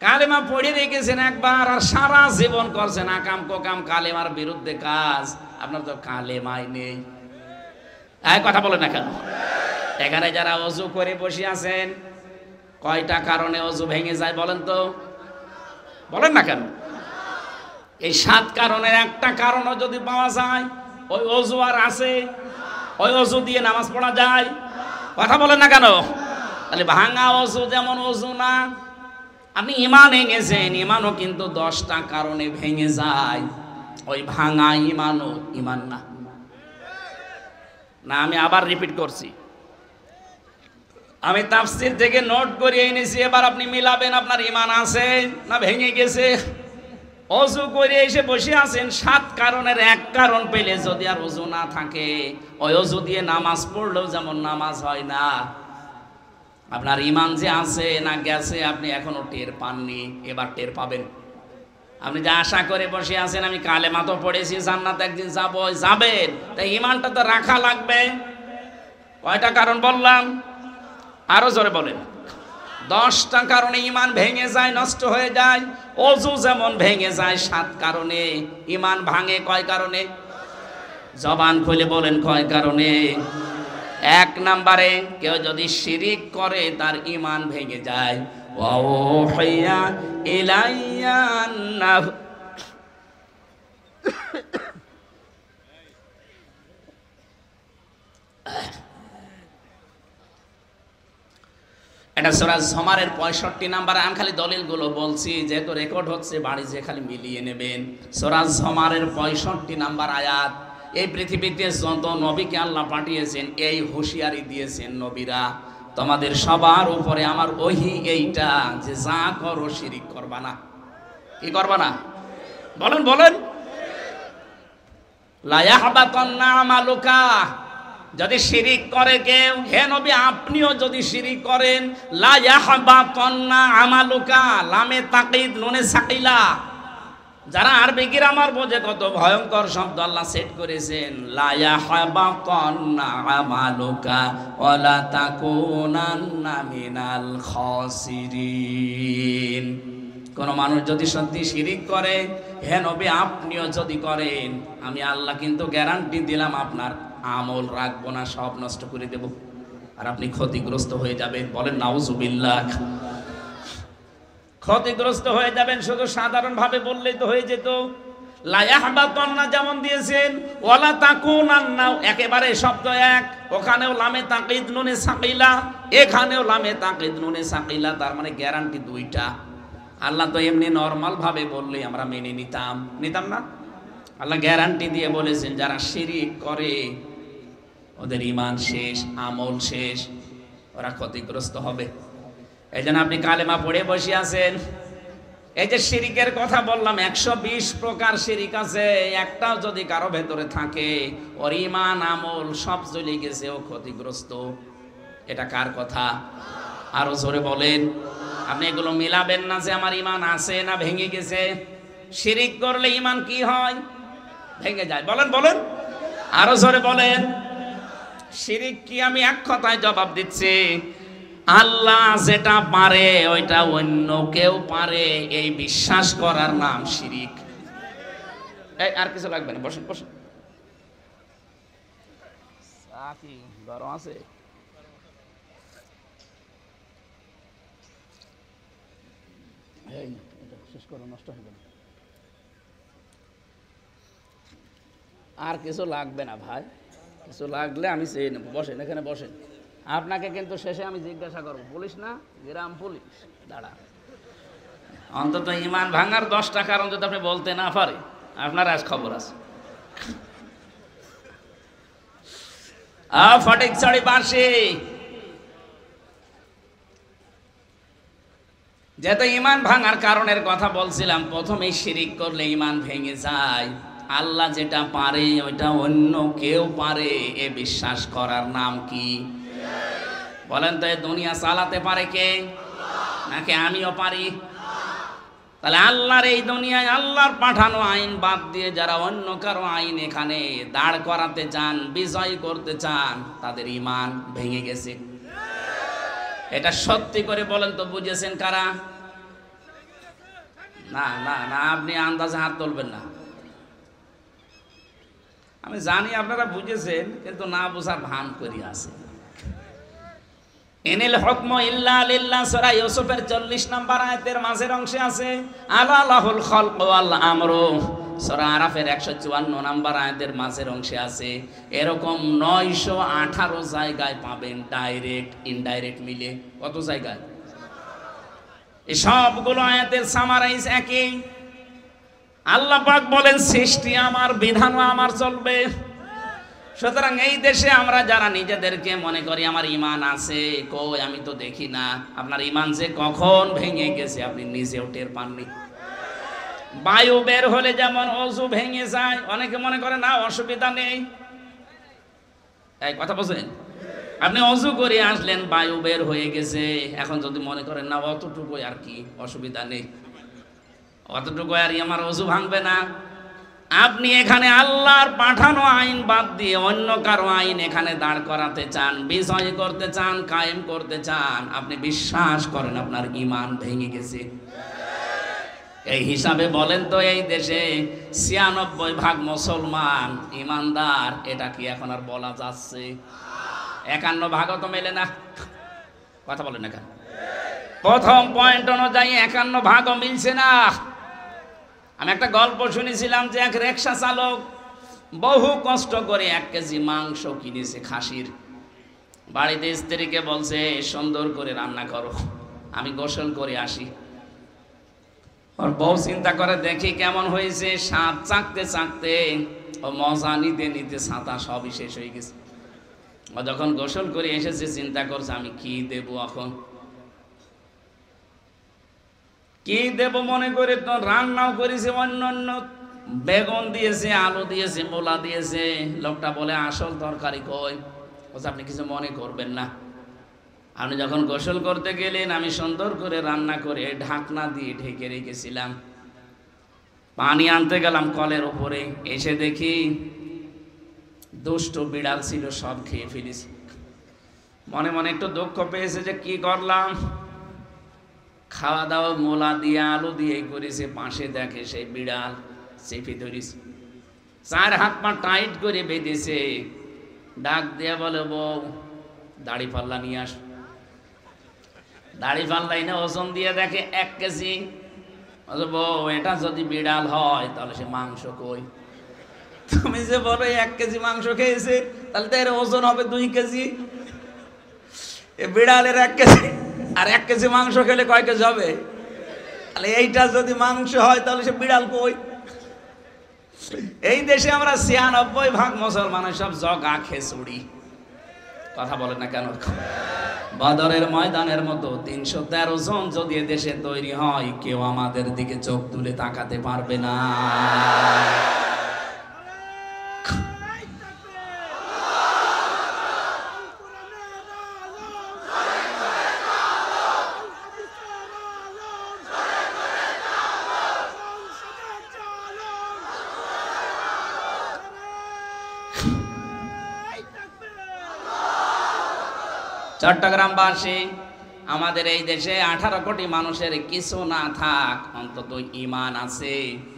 কালেমা পড়ে রেখেছেন একবার, আর সারা জীবন করছেন আকাম কোকাম কালেমার বিরুদ্ধে কাজ, আপনার তো কালেমাই নেই। এক কথা বলে না কেন? এখানে যারা ওযু করে বসে আছেন, কয়টা কারণে ওযু ভেঙে যায় বলেন তো? বলেন না কেন? এই 7 কারণের একটা কারণও যদি পাওয়া যায়, ওই ওযু আর আছে? ওই ওযু দিয়ে নামাজ পড়া যায়? কথা বলেন না কেন? তাহলে ভাঙা ওযু যেমন ওযু না। আপনি ঈমান এনেছেন, ঈমানও কিন্তু 10টা কারণে ভেঙে যায়, ওই ভাঙা ঈমানও ঈমান না। না, আমি আবার রিপিট করছি, আমি তাফসীর থেকে নোট করে এনেছি, এবার আপনি মিলাবেন আপনার ঈমান আছে না ভেঙে গেছে। ওযু করে এসে বসে আছেন, 7 কারণের এক কারণ পেলে যদি আর ওযু না থাকে, ওই ওযু দিয়ে নামাজ পড়লেও যেমন নামাজ হয় না। আপনার ঈমান যে আছে না গেছে আপনি এখনো টের পাননি, এবার টের পাবেন। আপনি যে আশা করে বসে আছেন আমি কালেমা তো পড়েছি জান্নাত একদিন যাবো, যাবেন, তাই ঈমানটা তো রাখা লাগবে। কয়টা কারণ বললাম? আরো জোরে বলেন। 10টা কারণে ঈমান ভেঙে যায়, নষ্ট হয়ে যায়। ওযু যেমন ভেঙে যায় 7 কারণে, ঈমান ভাঙে কয় কারণে? জবান খুলে বলেন কয় কারণে? 1 নম্বরে কেউ যদি শিরিক করে তার ঈমান ভেঙে যায়। ওয়াউহিয়া ইলাইয়া আন্নাহ, এটা সূরা জুমারের 65 নাম্বার। আমি খালি দলিলগুলো বলছি, যেহেতু রেকর্ড হচ্ছে, বাড়ি যে খালি মিলিয়ে নেবেন। সূরা জুমারের 65 নাম্বার আয়াত। এই পৃথিবীতে যত নবীকে আল্লাহ পাঠিয়েছেন এই হুঁশিয়ারি দিয়েছেন, নবীরা তোমাদের সবার উপরে আমার ওহী এইটা যে যা করো শিরিক করবা না। কি করবা না? বলেন বলেন। লা ইয়াহবাতান্না আমালুকা, যদি শিরিক করে কেউ, হে নবী আপনিও যদি শিরিক করেন, লা ইয়াহবাতান্না আমালুকা, লামে তাকিদ নুনে সাকিলা। যারা আরবি গ্রামার বোঝে কত ভয়ঙ্কর শব্দ আল্লাহ সেট করেছেন। লা ইয়াহবাতান্না আমালুকা ওয়ালা তাকুনান্না মিনাল খাসিরিন। কোন মানুষ যদি সত্যি শিরিক করে, হে নবী আপনিও যদি করেন, আমি আল্লাহ কিন্তু গ্যারান্টি দিলাম আপনার আমল রাখবো না, সব নষ্ট করে দেব, আর আপনি ক্ষতিগ্রস্ত হয়ে যাবেন। বলেন নাউজুবিল্লাহ। ক্ষতিগ্রস্ত হয়ে যাবেন, শুধু সাধারণ ভাবে বললেই তো হয়ে যেত। লা ইয়াহবাতান্না যেমন দিয়েছেন, ওয়ালা তাকুনান্না একেবারে শব্দ এক, ওখানেও লামে তাকিদ নুনে সাকিলা, এখানেও লামে তাকিদ নুনে সাকিলা, তার মানে গ্যারান্টি 2টা। আল্লাহ তো এমনি নরমাল ভাবে বললে আমরা মেনে নিতাম না। আল্লাহ গ্যারান্টি দিয়ে বলেছেন যারা শিরিক করে ওদের ঈমান শেষ, আমল শেষ, ওরা ক্ষতিগ্রস্ত হবে। এই জন্য আপনি কালেমা পড়ে বসে আছেন, এই যে শিরিকের কথা বললাম 120 প্রকার শিরিক আছে, একটাও যদি কারো ভেতরে থাকে ওর ঈমান আমল সব চলে গেছে, ও ক্ষতিগ্রস্ত। এটা কার কথা? আরো জোরে বলেন। আপনি এগুলো মিলাবেন না যে আমার ঈমান আছে না ভেঙে গেছে। শিরিক করলে ঈমান কি হয়? ভেঙে যায়। বলেন বলেন, আরো জোরে বলেন। শিরিক কি? আমি এক কথায় জবাব দিচ্ছি, আল্লাহ যেটা পারে ওইটা অন্য কেউ পারে, এই বিশ্বাস করার নাম শিরিক। এই আর কিছু লাগবে না, বসেন বসেন। কি গরম আছে? শেষ করো, নষ্ট হয়ে গেল। আর কিছু লাগবে না ভাই, কিছু লাগলে আমি চেয়ে নেবো। বসেন, এখানে বসেন। আপনাকে কিন্তু শেষে আমি জিজ্ঞাসা করবো, পুলিশ না, গ্রাম পুলিশ। দাঁড়া, অন্তত ঈমান ভাঙার 10টা কারণ যদি আপনি বলতে না পারে, আপনার আজ খবর আছে। ফটিক ছড়ি বাঁশি, যেহেতু ঈমান ভাঙার কারণের কথা বলছিলাম, প্রথমেই শিরিক করলে ঈমান ভেঙে যায়। আল্লাহ যেটা পারে ওইটা অন্য কেউ পারে, এ বিশ্বাস করার নাম কি? বলেন তো, এই দুনিয়া চালাতে পারে কে? নাকি আমিও পারি? তাহলে আল্লাহর এই দুনিয়ায় আল্লাহর পাঠানো আইন বাদ দিয়ে যারা অন্য কারো আইন এখানে দাঁড় করাতে চান, বিজয় করতে চান, তাদের ঈমান ভেঙে গেছে। এটা সত্যি করে বলেন তো, বুঝেছেন কারা? না না না, আপনি আন্দাজে হাত তুলবেন না। আমি জানি আপনারা বুঝেছেন, কিন্তু না বোঝার ভান করি আছে। ইনিল হুকমু ইল্লা লিল্লাহ, সূরা ইউসুফের 40 নম্বর আয়াতের মাঝের অংশে আছে আলা লাহুল খালকু ওয়াল আমরু। সূরা আরাফের 154 নম্বর আয়াতের মাঝের অংশে আছে। এরকম 918 জায়গায় পাবেন, ডাইরেক্ট ইনডাইরেক্ট মিলে। কত জায়গায়? এই সবগুলো আয়াতের সামারাইজ একই। আল্লাহ পাক বলেন সৃষ্টি আমার, বিধানও আমার চলবে। সুতরাং এই দেশে আমরা যারা নিজেদেরকে মনে করি আমার ঈমান আছে, কই আমি তো দেখি না। আপনার ঈমান যে কখন ভেঙে গেছে আপনি নিজেও টের পাননি। বায়ু বের হলে যেমন অজু ভেঙে যায়, অনেকে মনে করে না অসুবিধা নেই। এই কথা বলছেন, আপনি অজু করে আসলেন, বায়ু বের হয়ে গেছে, এখন যদি মনে করেন না অতটুকু আর কি, অসুবিধা নেই, অতটুকু আর আমার অজু ভাঙবে না। আপনি এখানে আল্লাহর পাঠানো আইন বাদ দিয়ে অন্য কারো আইন এখানে দাঁড় করাতে চান, বিজয় করতে চান, কায়েম করতে চান, আপনি বিশ্বাস করেন আপনার ঈমান ভেঙে গেছে। এই হিসাবে বলেন তো, এই দেশে 96% মুসলমান ঈমানদার, এটা কি এখন আর বলা যাচ্ছে? 51% তো মেলে না। কথা বলেন না কেন? প্রথম পয়েন্ট অনুযায়ী 51% মিলছে না। আমি একটা গল্প শুনেছিলাম যে এক রিকশা চালক বহু কষ্ট করে 1 কেজি মাংস কিনেছে খাসির। বাড়িতে স্ত্রীকে বলছে সুন্দর করে রান্না করো, আমি গোসল করে আসি। ওর বউ চিন্তা করে দেখি কেমন হয়েছে, স্বাদ চাকতে চাকতে ও মজা নিতে নিতে ছাতা সবই শেষ হয়ে গেছে। ও যখন গোসল করে এসেছে চিন্তা করছে আমি কি দেব, এখন কি দেব মনে করে তো রান্নাও করেছে, অন্য অন্য বেগুন দিয়েছে, আলু দিয়েছে, মোলা দিয়েছে। লোকটা বলে আসল তরকারি কই? বলছে আপনি কিছু মনে করবেন না, আপনি যখন গোসল করতে গেলেন আমি সুন্দর করে রান্না করে ঢাকনা দিয়ে ঢেকে রেখেছিলাম। পানি আনতে গেলাম কলের উপরে, এসে দেখি দুষ্ট বিড়াল ছিল, সব খেয়ে ফেলেছি। মনে মনে একটু দুঃখ পেয়েছে যে কি করলাম। খাওয়া দাওয়া মোলা দিয়ে আলু দিয়ে করেছে, পাশে দেখে সেই বিড়াল চেপে ধরেছে, 4 হাত পা টাইট করে বেঁধেছে। ডাক দিয়ে বলে বউ দাড়ি পাল্লা নিয়ে আস। দাড়ি পাল্লা এনে ওজন দিয়ে দেখে 1 কেজি। বউ এটা যদি বিড়াল হয় তাহলে সে মাংস কই? তুমি যে বলো 1 কেজি মাংস খেয়েছে, তাহলে তো এর ওজন হবে 2 কেজি। এ বিড়ালের 1 কেজি আর 1 কেজি মাংস খেলে কয় কেজি হবে? তাহলে এইটা যদি মাংস হয় তাহলে সে বিড়াল কই? এই দেশে আমরা ৯৬% মুসলমান সব জগা খেচুড়ি। কথা বলে না কেন? বদরের ময়দানের মতো ৩১৩ জন যদি দেশে তৈরি হয়, কেউ আমাদের দিকে চোখ তুলে তাকাতে পারবে না। চট্টগ্রামবাসী, আমাদের এই দেশে 18 কোটি মানুষের কিছু না থাক, অন্তত ঈমান আছে।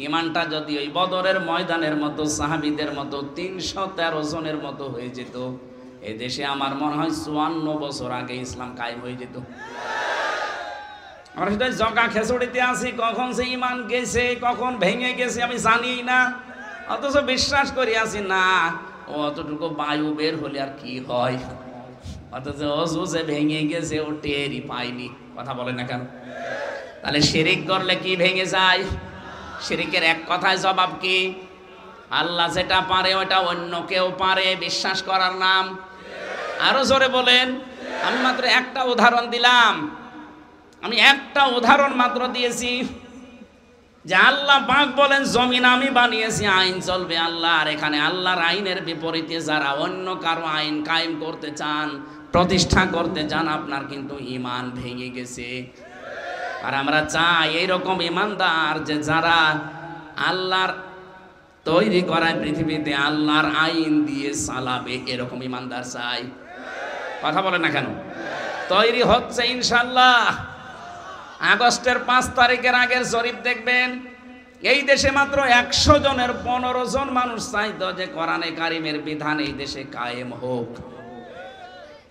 ঈমানটা যদি ওই বদরের ময়দানের মতো সাহাবীদের মতো ৩১৩ জনের মতো হয়ে যেত, এই দেশে আমার মনে হয় ৫৪ বছর আগে ইসলাম কায়েম হয়ে যেত। আমরা শুধু জগা খেচুড়িতে আছি, কখন সে ঈমান গেছে কখন ভেঙে গেছে আমি জানি না, অথচ বিশ্বাস করি আছি না অতটুকু বায়ু বের হলে আর কি হয়, অথচ অজুজে ভেঙে গেছে ও টেরই পাইনি। কথা বলে না কেন? তাহলে শিরিক করলে কি ভেঙে যায়? শিরিকের এক কথায় জবাব কি? আল্লাহ যেটা পারে ওটা অন্য কেউ পারে বিশ্বাস করার নাম। আরো জোরে বলেন। আমি মাত্র একটা উদাহরণ দিলাম, আমি একটা উদাহরণ মাত্র দিয়েছি যে আল্লাহ পাক বলেন জমিন আমি বানিয়েছি, আইন চলবে আল্লাহর। এখানে আল্লাহর আইনের বিপরীতে যারা অন্য কারো আইন কায়েম করতে চান, প্রতিষ্ঠা করতে চান, আপনার কিন্তু ঈমান ভেঙে গেছে। আর আমরা চাই এইরকম ঈমানদার যে যারা আল্লাহর তৈরি করায় পৃথিবীতে আল্লাহর আইন দিয়ে চালাবে, এরকম ঈমানদার চাই। কথা বলে না কেন? তৈরি হচ্ছে ইনশাআল্লাহ। আগস্টের 5 তারিখের আগের জরিপ দেখবেন, এই দেশে মাত্র 100 জনের 15 জন মানুষ চাইতো যে কোরআনে কারিমের বিধান এই দেশে কায়েম হোক।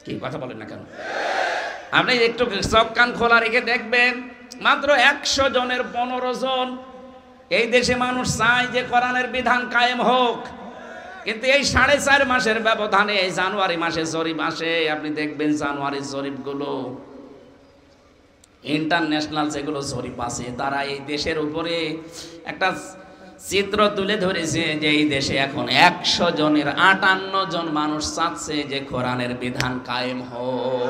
কি কথা বলেন না কেন? আপনি একটু চোখ কান খোলা রেখে দেখবেন, মাত্র 100 জনের 15 জন এই দেশে মানুষ চায় যে কোরআনের বিধান কায়েম হোক। কিন্তু এই 4.5 মাসের ব্যবধানে এই জানুয়ারি মাসে জরিপ আসে, আপনি দেখবেন জানুয়ারির জরিপগুলো ইন্টারন্যাশনাল যেগুলো জরিপ আছে, তারা এই দেশের উপরে একটা চিত্র তুলে ধরেছে যে এই দেশে এখন 100 জনের 58 জন মানুষ চাচ্ছে যে কোরআনের বিধান কায়েম হোক।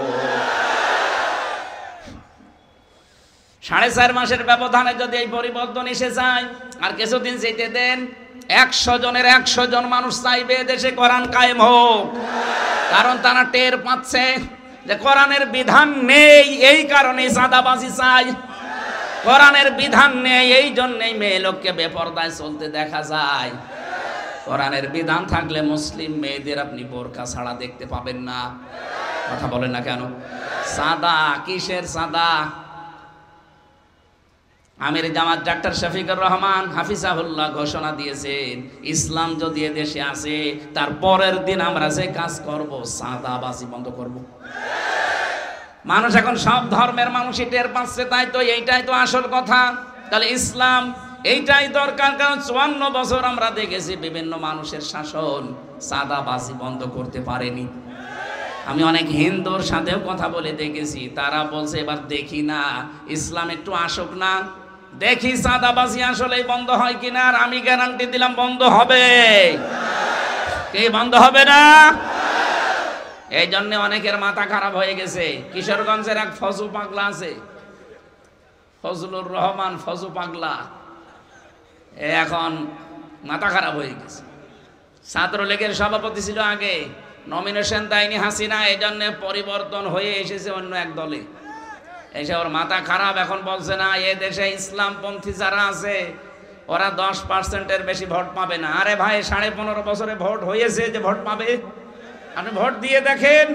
4.5 মাসের ব্যবধানে যদি এই পরিবর্তন এসে যায়, আর কিছুদিন যেতে দেন, 100 জনের 100 জন মানুষ চাইবে দেশে কোরআন কায়েম হোক। কারণ তারা টের পাচ্ছে যে কোরআনের বিধান নেই, এই কারণে চাঁদাবাজি চাই। কোরআনের বিধান নেই, এই জন্যই মেয়ে লোককে বেপরদায় চলতে দেখা যায়। কোরআনের বিধান থাকলে মুসলিম মেয়েদের আপনি বোরকা ছাড়া দেখতে পাবেন না। কথা বলেন না কেন? সাদা কিসের সাদা? আমির জামাত ডাক্তার শফিকুর রহমান হাফিজাহুল্লাহ ঘোষণা দিয়েছেন, ইসলাম যদি এদেশে আসে তার পরের দিন আমরা যে কাজ করব, সাদাবাজি বন্ধ করব। মানুষ এখন সব ধর্মের মানুষই টের পাচ্ছে, তাই তো এইটাই তো আসল কথা। তাহলে ইসলাম এইটাই দরকার, কারণ 54 বছর আমরা দেখেছি বিভিন্ন মানুষের শাসন, সাদাবাজি বন্ধ করতে পারেনি। আমি অনেক হিন্দুর সাথেও কথা বলে দেখেছি, তারা বলছে এবার দেখি না ইসলাম একটু আসুক না, দেখি সাদাবাজি আসলেই বন্ধ হয় কিনা। আর আমি গ্যারান্টি দিলাম বন্ধ হবে। কি বন্ধ হবে না? এই জন্য অনেকের মাথা খারাপ হয়ে গেছে। কিশোরগঞ্জের এক ফজু পাগলা আছে, ফজলুর রহমান ফজু পাগলা, এখন মাথা খারাপ হয়ে গেছে। ছাত্রলীগের সভাপতি ছিল আগে, নমিনেশন দেয়নি হাসিনা, এই জন্য পরিবর্তন হয়ে এসেছে অন্য এক দলে। এসে ওর মাথা খারাপ, এখন বলছে না এ দেশে ইসলামপন্থী যারা আছে ওরা 10%-এর বেশি ভোট পাবে না। আরে ভাই, 15.5 বছরে ভোট হয়েছে যে ভোট পাবে? আপনি ভোট দিয়ে দেখেন।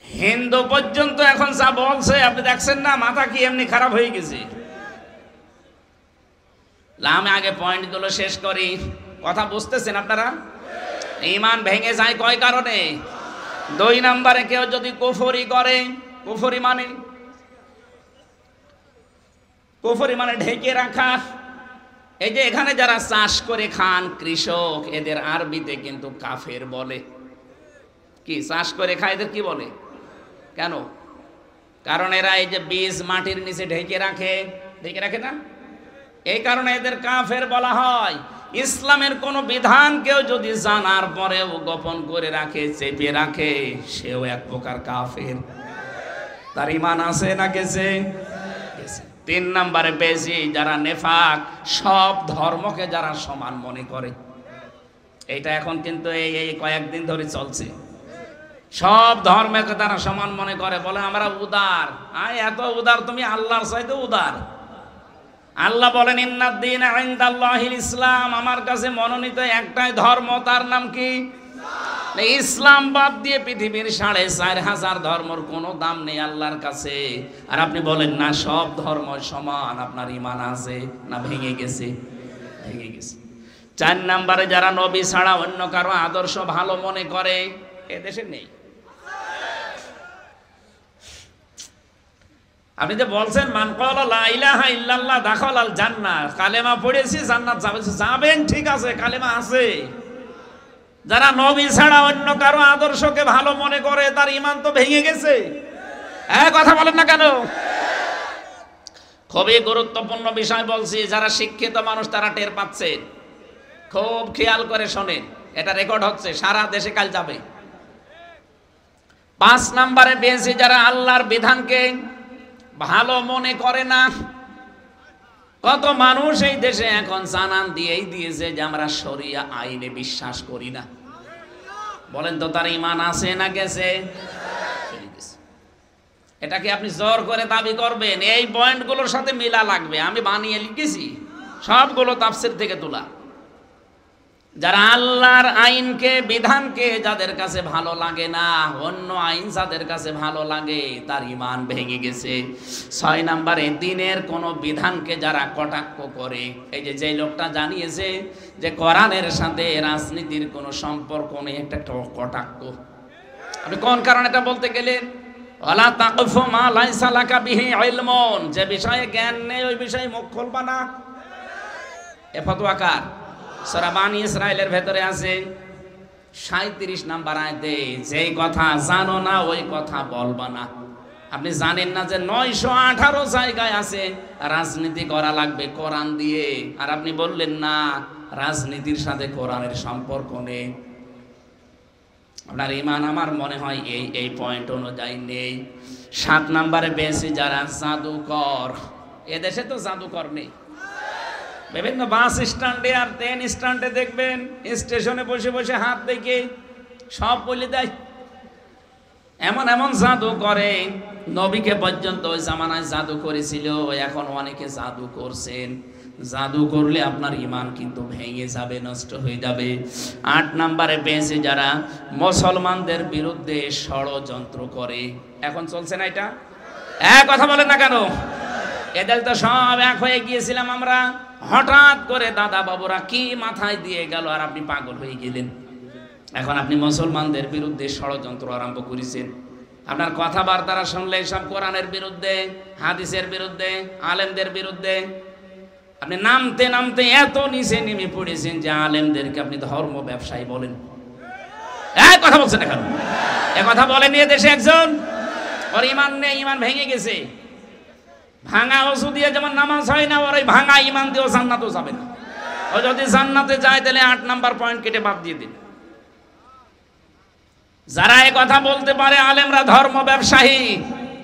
হিন্দু পর্যন্ত এখন যা বলছে আপনি দেখছেন না, মাথা কি এমনি খারাপ হয়ে গেছে। আমি আগে পয়েন্টগুলো শেষ করি, কথা বুঝতেছেন আপনারা? ঈমান ভেঙে যায় কয় কারণে? 2 নম্বরে কেউ যদি কুফরি করে, কুফরি মানে ঢেকে রাখা। এই যে এখানে যারা চাষ করে খান, কৃষক, এদের আরবিতে কিন্তু কাফের বলে। কি চাষ করে খায় এদের কি বলে? কেন? কারণ এরা এই যে বীজ মাটির নিচে ঢেকে রাখে না, এই কারণে এদের কাফের বলা হয়। ইসলামের কোন বিধান কেউ যদি জানার পরেও গোপন করে রাখে, চেপে রাখে, সেও এক প্রকার কাফের। তার ঈমান আছে না গেছে? 3 নম্বরে পেয়েছি যারা নেফাক, সব ধর্মকে যারা সমান মনে করে। এটা এখন কিন্তু এই কয়েকদিন ধরে চলছে। সব ধর্মকে তারা সমান মনে করে, বলে আমরা উদার। এত উদার তুমি আল্লাহর চাইতে উদার। আল্লাহ বলেন ইন্নাদ-দীনা ইনদাল্লাহিল ইসলাম, আমার কাছে মনোনীত একটাই ধর্ম, তার নাম কি? ইসলাম বাদ দিয়ে পৃথিবীর 4,500 ধর্মের কোনো দাম নেই আল্লাহর কাছে। আর আপনি বলেন না সব ধর্ম সমান, আপনার ঈমান আছে না ভেঙে গেছে? ভেঙে গেছে। 4 নম্বরে যারা নবী ছাড়া অন্য কারো আদর্শ ভালো মনে করে, এদেশে নেই। আপনি যে বলছেন মান ক্বালা লা ইলাহা ইল্লাল্লাহ দাখালাল জান্নাহ, কালেমা পড়েছি জান্নাত যাবেন, ঠিক আছে, কালেমা আছে। যারা নবী ছাড়া অন্য কারো আদর্শকে ভালো মনে করে, তার ঈমান তো ভেঙে গেছে। কথা বলেন না কেন? খুবই গুরুত্বপূর্ণ বিষয় বলছি, যারা শিক্ষিত মানুষ তারা টের পাচ্ছে। খুব খেয়াল করে শোনেন, এটা রেকর্ড হচ্ছে, সারা দেশে কাল যাবে। 5 নম্বরে পেয়েছি যারা আল্লাহর বিধানকে ভালো মনে করে না। কত মানুষ এই দেশে এখন জানান দিয়েই দিয়েছে যে আমরা শরিয়া আইনে বিশ্বাস করি না। বলেন তো তার ঈমান আছে না গেছে? এটাকে আপনি জোর করে দাবি করবেন? এই পয়েন্টগুলোর সাথে মিলা লাগবে, আমি বানিয়ে লিখেছি, সবগুলো তাফসীর থেকে তোলা। যারা আল্লাহর আইনকে, বিধানকে যাদের কাছে ভালো লাগে না, অন্য আইন যাদের কাছে ভালো লাগে, তার ঈমান ভেঙে গেছে। 6 নম্বরে দ্বীনের কোন বিধানকে যারা কটাক্ষ করে। এই যে লোকটা জানিয়েছে যে কোরআনের সাথে রাজনীতির কোনো সম্পর্ক নেই, একটা কটাক্ষ। আপনি কোন কারণে এটা বলতে গেলেন? ওয়ালা তাকফু মা লাইসা লাকা বিহি ইলমুন, যে বিষয়ে জ্ঞান নেই ওই বিষয়ে মুখ খুলবা না। এ ফতোয়া কার? সূরা বানী ইসরাঈলের ভেতরে আছে 37 নম্বর আয়াতে, যেই কথা জানো না ওই কথা বলবা না। আপনি জানেন না যে 918 জায়গায় আছে রাজনীতি করা লাগবে কোরআন দিয়ে, আর আপনি বললেন না রাজনীতির সাথে কোরআনের সম্পর্ক নেই। আপনার ঈমান আমার মনে হয় এই পয়েন্ট অনুযায়ী নেই। 7 নম্বরে বেশি যারা জাদুকর। এদেশে তো জাদুকর নেই। বিভিন্ন বাস স্ট্যান্ডে আর ট্রেন স্ট্যান্ডে দেখবেন স্টেশনে বসে বসে হাত দেখে সব বলে দেয়। এমন এমন জাদু করে, নবীকে পর্যন্ত ওই জামানায় জাদু করেছিল, এখন অনেকে জাদু করছেন। জাদু করলে আপনার ঈমান কিন্তু ভেঙে যাবে, নষ্ট হয়ে যাবে। 8 নম্বরে পেয়েছে যারা মুসলমানদের বিরুদ্ধে ষড়যন্ত্র করে। এখন চলছে না এটা? কথা বলেন না কেন? এদের তো সব এক হয়ে গিয়েছিলাম আমরা, হঠাৎ করে দাদা বাবুরা কি মাথায় দিয়ে গেল আর আপনি পাগল হয়ে গেলেন। এখন আপনি মুসলমানদের বিরুদ্ধে ষড়যন্ত্র আরম্ভ করেছেন। আপনার কথাবার্তারা শুনলে সব কোরআনের বিরুদ্ধে, হাদিসের বিরুদ্ধে, আলেমদের বিরুদ্ধে। আপনি নামতে নামতে এত নিচে নেমে পড়েছেন যে আলেমদেরকে আপনি ধর্ম ব্যবসায়ী বলেন। কথা বলছেন এখন? কথা বলেন এ দেশে একজন, ওর ঈমান নেই, ঈমান ভেঙে গেছে। ভাঙা ওযু দিয়ে যেমন নামাজ হয় না, ওর ওই ভাঙা ঈমান দিয়েও জান্নাতেও যাবে না। ও যদি জান্নাতে যায় তাহলে 8 নম্বর পয়েন্ট কেটে বাদ দিয়ে দিন। যারা এই কথা বলতে পারে আলেমরা ধর্ম ব্যবসায়ী,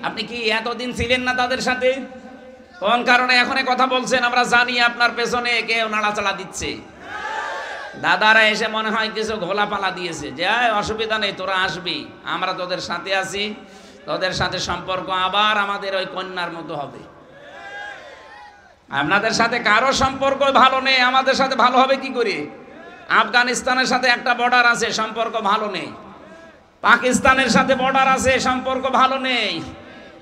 আপনি কি এতদিন ছিলেন না তাদের সাথে? কোন কারণে এখন কথা বলছেন? আমরা জানি আপনার পেছনে কেউ নাড়াচাড়া দিচ্ছে। দাদারা এসে মনে হয় কিছু ঘোলাপালা দিয়েছে যে অসুবিধা নেই, তোরা আসবি, আমরা তোদের সাথে আছি, তোদের সাথে সম্পর্ক আবার আমাদের ওই কন্যার মতো হবে। আপনাদের সাথে কারো সম্পর্ক ভালো নেই, আমাদের সাথে ভালো হবে কি করে? আফগানিস্তানের সাথে একটা বর্ডার আছে, সম্পর্ক ভালো নেই। পাকিস্তানের সাথে বর্ডার আছে, সম্পর্ক ভালো নেই।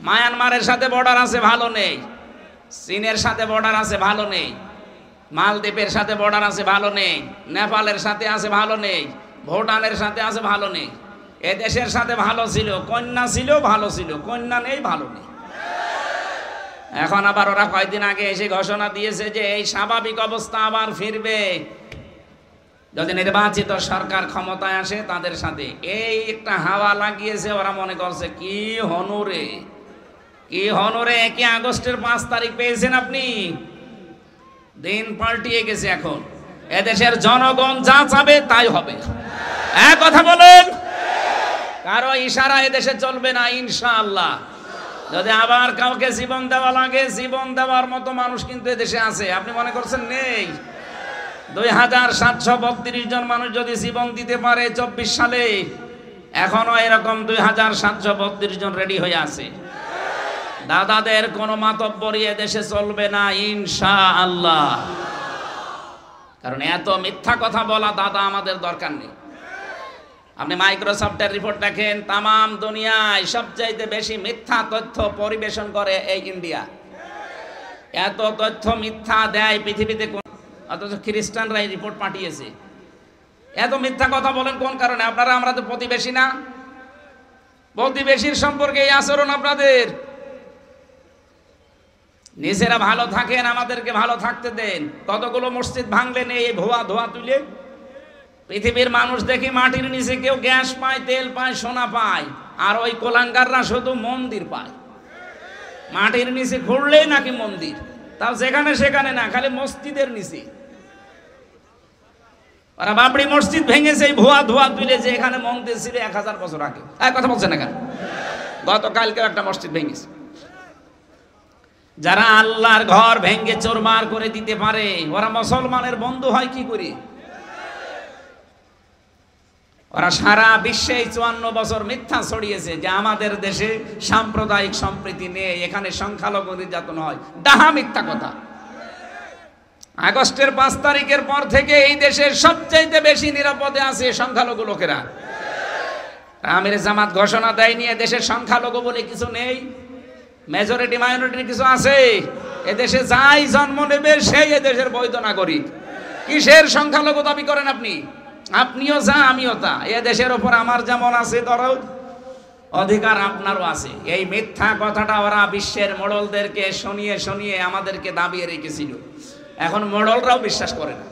মায়ানমারের সাথে বর্ডার আছে, ভালো নেই। চীনের সাথে বর্ডার আছে, ভালো নেই। মালদ্বীপের সাথে বর্ডার আছে, ভালো নেই। নেপালের সাথে আছে, ভালো নেই। ভুটানের সাথে আছে, ভালো নেই। এ দেশের সাথে ভালো ছিল, কন্যা ছিল, ভালো ছিল, কন্যা নেই, ভালো নেই। এখন আবার ওরা কয়েকদিন আগে এসে ঘোষণা দিয়েছে যে এই স্বাভাবিক অবস্থা আবার ফিরবে যদি নির্বাচিত সরকার ক্ষমতায় আসে তাদের সাথে। এই একটা হাওয়া লাগিয়েছে, ওরা মনে করছে কি হনুরে, কি হনরে 1 আগস্টের 5 তারিখ পেয়েছেন আপনি? দিন পাল্টিয়ে গেছে এখন। এদেশের জনগণ যা চাবে তাই হবে। এক কথা বলেন, কারো ইশারা এদেশে চলবে না ইনশাআল্লাহ। যদি আবার কাউকে জীবন দেওয়া লাগে, জীবন দেওয়ার মতো মানুষ কিন্তু এদেশে আছে। আপনি মনে করছেন নেই? 2732 জন মানুষ যদি জীবন দিতে পারে 24 সালে, এখনো এরকম 2732 জন রেডি হয়ে আছে। দাদাদের কোনো মাতব্বরি এদেশে চলবে না ইনশাআল্লাহ। কারণ এত মিথ্যা কথা বলা দাদা আমাদের দরকার নেই। আপনি মাইক্রোসফটের রিপোর্ট দেখেন, তামাম দুনিয়ায় সবচাইতে বেশি মিথ্যা তথ্য পরিবেশন করে এই ইন্ডিয়া। এত তথ্য মিথ্যা দেয় পৃথিবীতে, অথচ খ্রিস্টানরা এই রিপোর্ট পাঠিয়েছে। এত মিথ্যা কথা বলেন কোন কারণে? আপনারা, আমরা তো প্রতিবেশী না? প্রতিবেশীর সম্পর্কে এই আচরণ আপনাদের। নিজেরা ভালো থাকেন, আমাদেরকে ভালো থাকতে দেন। কতগুলো মসজিদ ভাঙলেন এই ভুয়া ধোয়া তুলে। পৃথিবীর মানুষ দেখি মাটির নিচে কেউ গ্যাস পায়, তেল পায়, সোনা পায়, আর ওই কোলাঙ্গাররা শুধু মন্দির পায়। মাটির নিচে খুঁড়লেই নাকি মন্দির, তাও যেখানে সেখানে না, খালি মসজিদের নিচে। ওরা বাবরি মসজিদ ভেঙেছে এই ভুয়া ধোয়া তুলে, যে এখানে মন্দির ছিল 1000 বছর আগে। কথা বলছে না কেন? গতকালকে একটা মসজিদ ভেঙেছে। যারা আল্লাহর ঘর ভেঙে চোরমার করে দিতে পারে, ওরা মুসলমানের বন্ধু হয় কি করে? ওরা সারা বিশ্বে 54 বছর মিথ্যা ছড়িয়েছে যে আমাদের দেশে সাম্প্রদায়িক সম্প্রীতি নেই, এখানে সংখ্যালঘু নির্যাতন হয়। ডাহা মিথ্যা কথা। আগস্টের 5 তারিখের পর থেকে এই দেশের সবচেয়ে বেশি নিরাপদে আছে সংখ্যালঘু লোকেরা। আমির জামাত ঘোষণা দেয়নি এদেশের সংখ্যালঘু বলে কিছু নেই, মেজরিটি মাইনরিটির কিছু আছে। এদেশে যাই জন্ম নেবে সেই এদেশের বৈধ নাগরিক। কিসের সংখ্যালঘু দাবি করেন আপনি? আপনিও যা, আমিও তা। এ দেশের ওপর আমার যেমন আছে দরদ, অধিকার আপনারও আছে। এই মিথ্যা কথাটা ওরা বিশ্বের মোড়লদেরকে শুনিয়ে শুনিয়ে আমাদেরকে দাবিয়ে রেখেছিল। এখন মোড়লরাও বিশ্বাস করে না,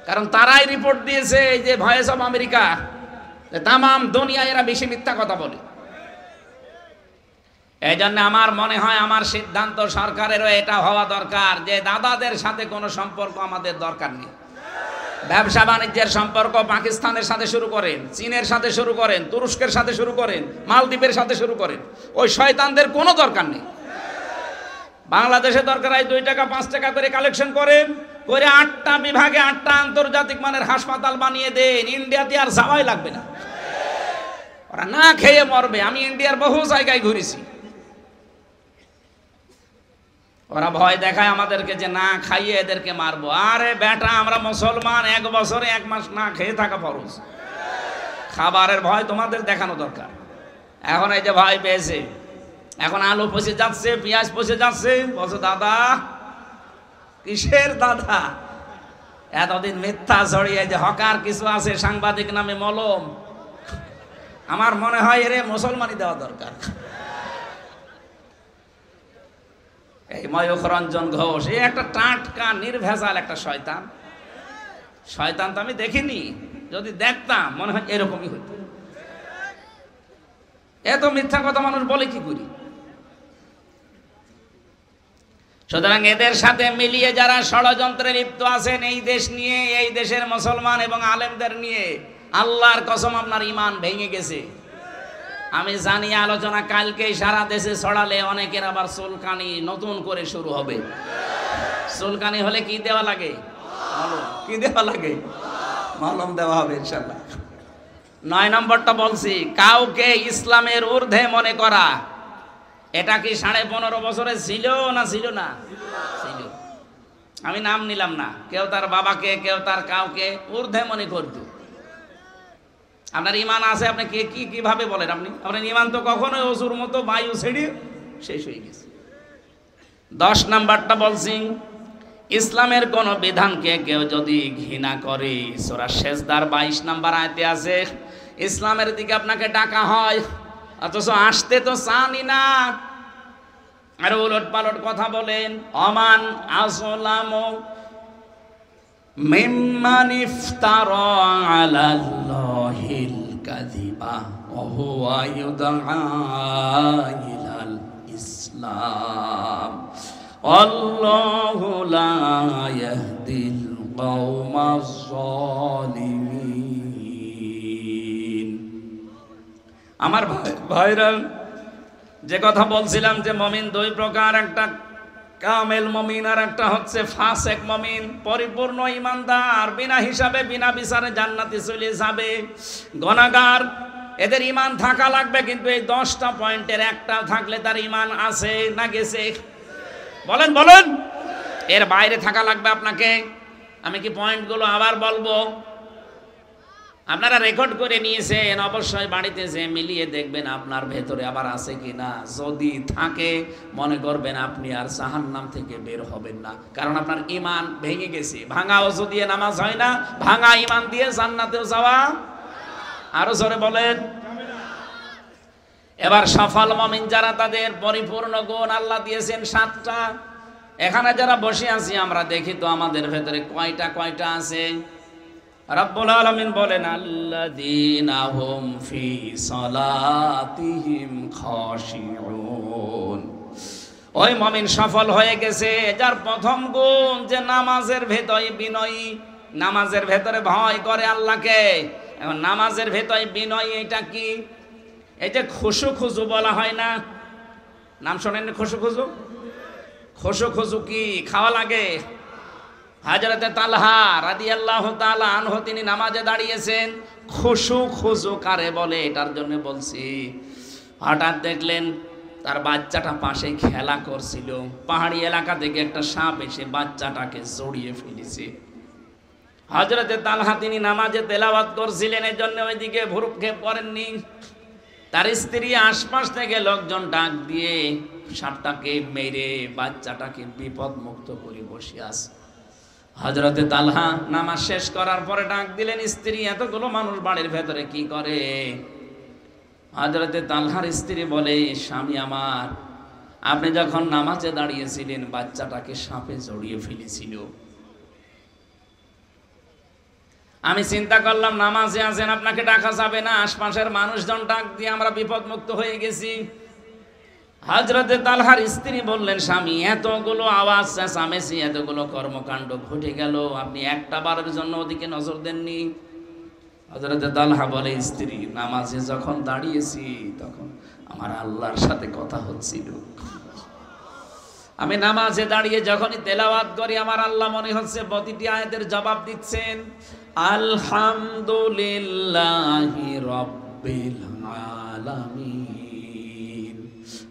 কারণ তারাই রিপোর্ট দিয়েছে, এই যে ভয়েস অফ আমেরিকা, তামাম দুনিয়ায় এরা বেশি মিথ্যা কথা বলে। এই জন্য আমার মনে হয়, আমার সিদ্ধান্ত, সরকারেরও এটা হওয়া দরকার যে দাদাদের সাথে কোনো সম্পর্ক আমাদের দরকার নেই। ব্যবসা বাণিজ্যের সম্পর্ক পাকিস্তানের সাথে শুরু করেন, চীনের সাথে শুরু করেন, তুরস্কের সাথে শুরু করেন, মালদ্বীপের সাথে শুরু করেন। ওই শয়তানদের কোনো দরকার নেই। বাংলাদেশে দরকার হয় 2 টাকা 5 টাকা করে কালেকশন করেন, করে 8টা বিভাগে 8টা আন্তর্জাতিক মানের হাসপাতাল বানিয়ে দেন। ইন্ডিয়াতে আর যাওয়াই লাগবে না, ওরা না খেয়ে মরবে। আমি ইন্ডিয়ার বহু জায়গায় ঘুরেছি। ওরা ভয় দেখায় আমাদেরকে যে না খাইয়ে এদেরকে মারবো। আরে বেটা, আমরা মুসলমান, 1 বছরে 1 মাস না খেয়ে থাকা ফরজ। খাবারের ভয় তোমাদের দেখানো দরকার। এখন এই যে ভয় পেয়েছে, এখন আলু পচে যাচ্ছে, পেঁয়াজ পচে যাচ্ছে, বলছে দাদা। কিসের দাদা? এতদিন মিথ্যা ছড়িয়ে যে হকার কিছু আছে সাংবাদিক নামে মলম, আমার মনে হয় এরে মুসলমানই দেওয়া দরকার। এই ময়ূখ রঞ্জন ঘোষ, এই একটা টাটকা নির্ভেজাল একটা শয়তান। শয়তান তো আমি দেখিনি, যদি দেখতাম মনে হয় এরকমই হইত। এত মিথ্যা কথা মানুষ বলে কি করি? সুতরাং এদের সাথে মিলিয়ে যারা ষড়যন্ত্রে লিপ্ত আছেন এই দেশ নিয়ে, এই দেশের মুসলমান এবং আলেমদের নিয়ে, আল্লাহর কসম আপনার ঈমান ভেঙে গেছে। আমি জানি আলোচনা কালকেই সারা দেশে ছড়ালে অনেকের আবার চুলকানি নতুন করে শুরু হবে। চুলকানি হলে কি দেওয়া লাগে? কি দেওয়া লাগে? মলম দেওয়া হবে ইনশাআল্লাহ। 9 নম্বরটা বলছি, কাউকে ইসলামের ঊর্ধ্বে মনে করা। এটা কি 15.5 বছরে ছিল না ছিল না? ছিল। আমি নাম নিলাম না, কেউ তার বাবাকে, কেউ তার কাউকে ঊর্ধ্বে মনে করত। আপনার ঈমান আছে, আপনি কিভাবে বলেন? আপনার ঈমান তো কখনোই অসুর মতো বায়ু ছেড়ে শেষ হয়ে গেছে। 10 নাম্বারটা বলছি, ইসলামের কোন বিধানকে কেউ যদি ঘৃণা করে, সূরা সেজদার 22 নাম্বার আয়াতে আছে, ইসলামের দিকে আপনাকে ডাকা হয়, অথচ আসতে তো চানি না, আর উলট পালট কথা বলেন। অমান আসলামু মিম্মান ইফতারা আলাল্লাহিল কাযিবা ওয়া হুয়া ইউদআ ইলাল ইসলাম। ইসলাম। আল্লাহু লা ইয়াহদিল কওমাজ জালিমিন। আমার ভাইরা, যে কথা বলছিলাম যে মুমিন দুই প্রকার, একটা কামেল মুমিন আর একটা হচ্ছে ফাসেক মুমিন, পরিপূর্ণ ঈমানদার, বিনা হিসাবে বিনা বিচারে জান্নাতে চলে যাবে। গুনাহগার, এদের ঈমান থাকা লাগবে, কিন্তু এই 10টা পয়েন্টের একটা থাকলে তার ঈমান আছে না গেছে? বলেন বলেন, এর বাইরে থাকা লাগবে আপনাকে। আমি কি পয়েন্টগুলো আবার বলবো? আপনারা রেকর্ড করে নিয়েছেন, অবশ্যই বাড়িতে যে মিলিয়ে দেখবেন আপনার ভেতরে আবার আছে কিনা। যদি থাকে মনে করবেন আপনি আর জাহান্নাম থেকে বের হবেন না, কারণ আপনার ঈমান ভেঙে গেছে। ভাঙা ওযু দিয়ে নামাজ হয় না, ভাঙা ঈমান দিয়ে জান্নাতেও যাওয়া। আরো জোরে বলেন। এবার সফল মুমিন যারা, তাদের পরিপূর্ণ গুণ আল্লাহ দিয়েছেন 7টা। এখানে যারা বসে আছি আমরা দেখি তো আমাদের ভেতরে কয়টা আছে। রব্বুল আলামিন বলেন, আল্লাযীনা হুম ফি সালাতিহিম খাশিউন। ওই মুমিন সফল হয়ে গেছে যার প্রথম গুণ যে নামাজের ভেতরে বিনয়ী, নামাজের ভেতরে ভয় করে আল্লাহকে। এখন নামাজের ভেতরে বিনয়, এটা কি? এই যে খুশু খুজু বলা হয় না, নাম শোনেন? খুশু খুজু, খুশু খুজু কি খাওয়া লাগে? হযরতে তালহা রাদিয়াল্লাহু তাআলা আনহু তিনি নামাজে দাঁড়িয়েছেন। খুশু খুজু কারে বলে এটার জন্য বলছি। হঠাৎ দেখলেন তার বাচ্চাটা পাশে খেলা করছিল, পাহাড়ি এলাকা থেকে একটা সাপ এসে বাচ্চাটাকে জড়িয়ে ফেলেছে। হযরতে তালহা তিনি নামাজে তেলাওয়াত করছিলেন, এর জন্য ওইদিকে ভ্রুক্ষেপ করেননি। তার স্ত্রী আশপাশ থেকে লোকজন ডাক দিয়ে সাপটাকে মেরে বাচ্চাটাকে বিপদ মুক্ত করে বসে আছে। হযরতে তালহা নামাজ শেষ করার পরে ডাক দিলেন, স্ত্রী এতগুলো মানুষ বাড়ির ভেতরে কি করে? হযরতে তালহার স্ত্রী বলে, স্বামী আমার, আপনি যখন নামাজে দাঁড়িয়েছিলেন বাচ্চাটাকে সাপে জড়িয়ে ফেলেছিল। আমি চিন্তা করলাম নামাজে আছেন, আপনাকে ডাকা যাবে না, আশপাশের মানুষজন ডাক দিয়ে আমরা বিপদ মুক্ত হয়ে গেছি। হযরতে তালহার স্ত্রী বললেন, স্বামী এতগুলো আওয়াজ চেঁচামেচি, এতগুলো কর্মকাণ্ড ঘটে গেল, আপনি একটা বারের জন্য ওদিকে নজর দেননি? হযরতে তালহা বলে, স্ত্রী নামাজে যখন দাঁড়িয়েছি তখন আমার আল্লাহর সাথে কথা হচ্ছিল। আমি নামাজে দাঁড়িয়ে যখনই তেলাওয়াত করি আমার আল্লাহ মনে হচ্ছে প্রতিটি আয়াতের জবাব দিচ্ছেন। আলহামদুলিল্লাহি রাব্বিল আলামিন।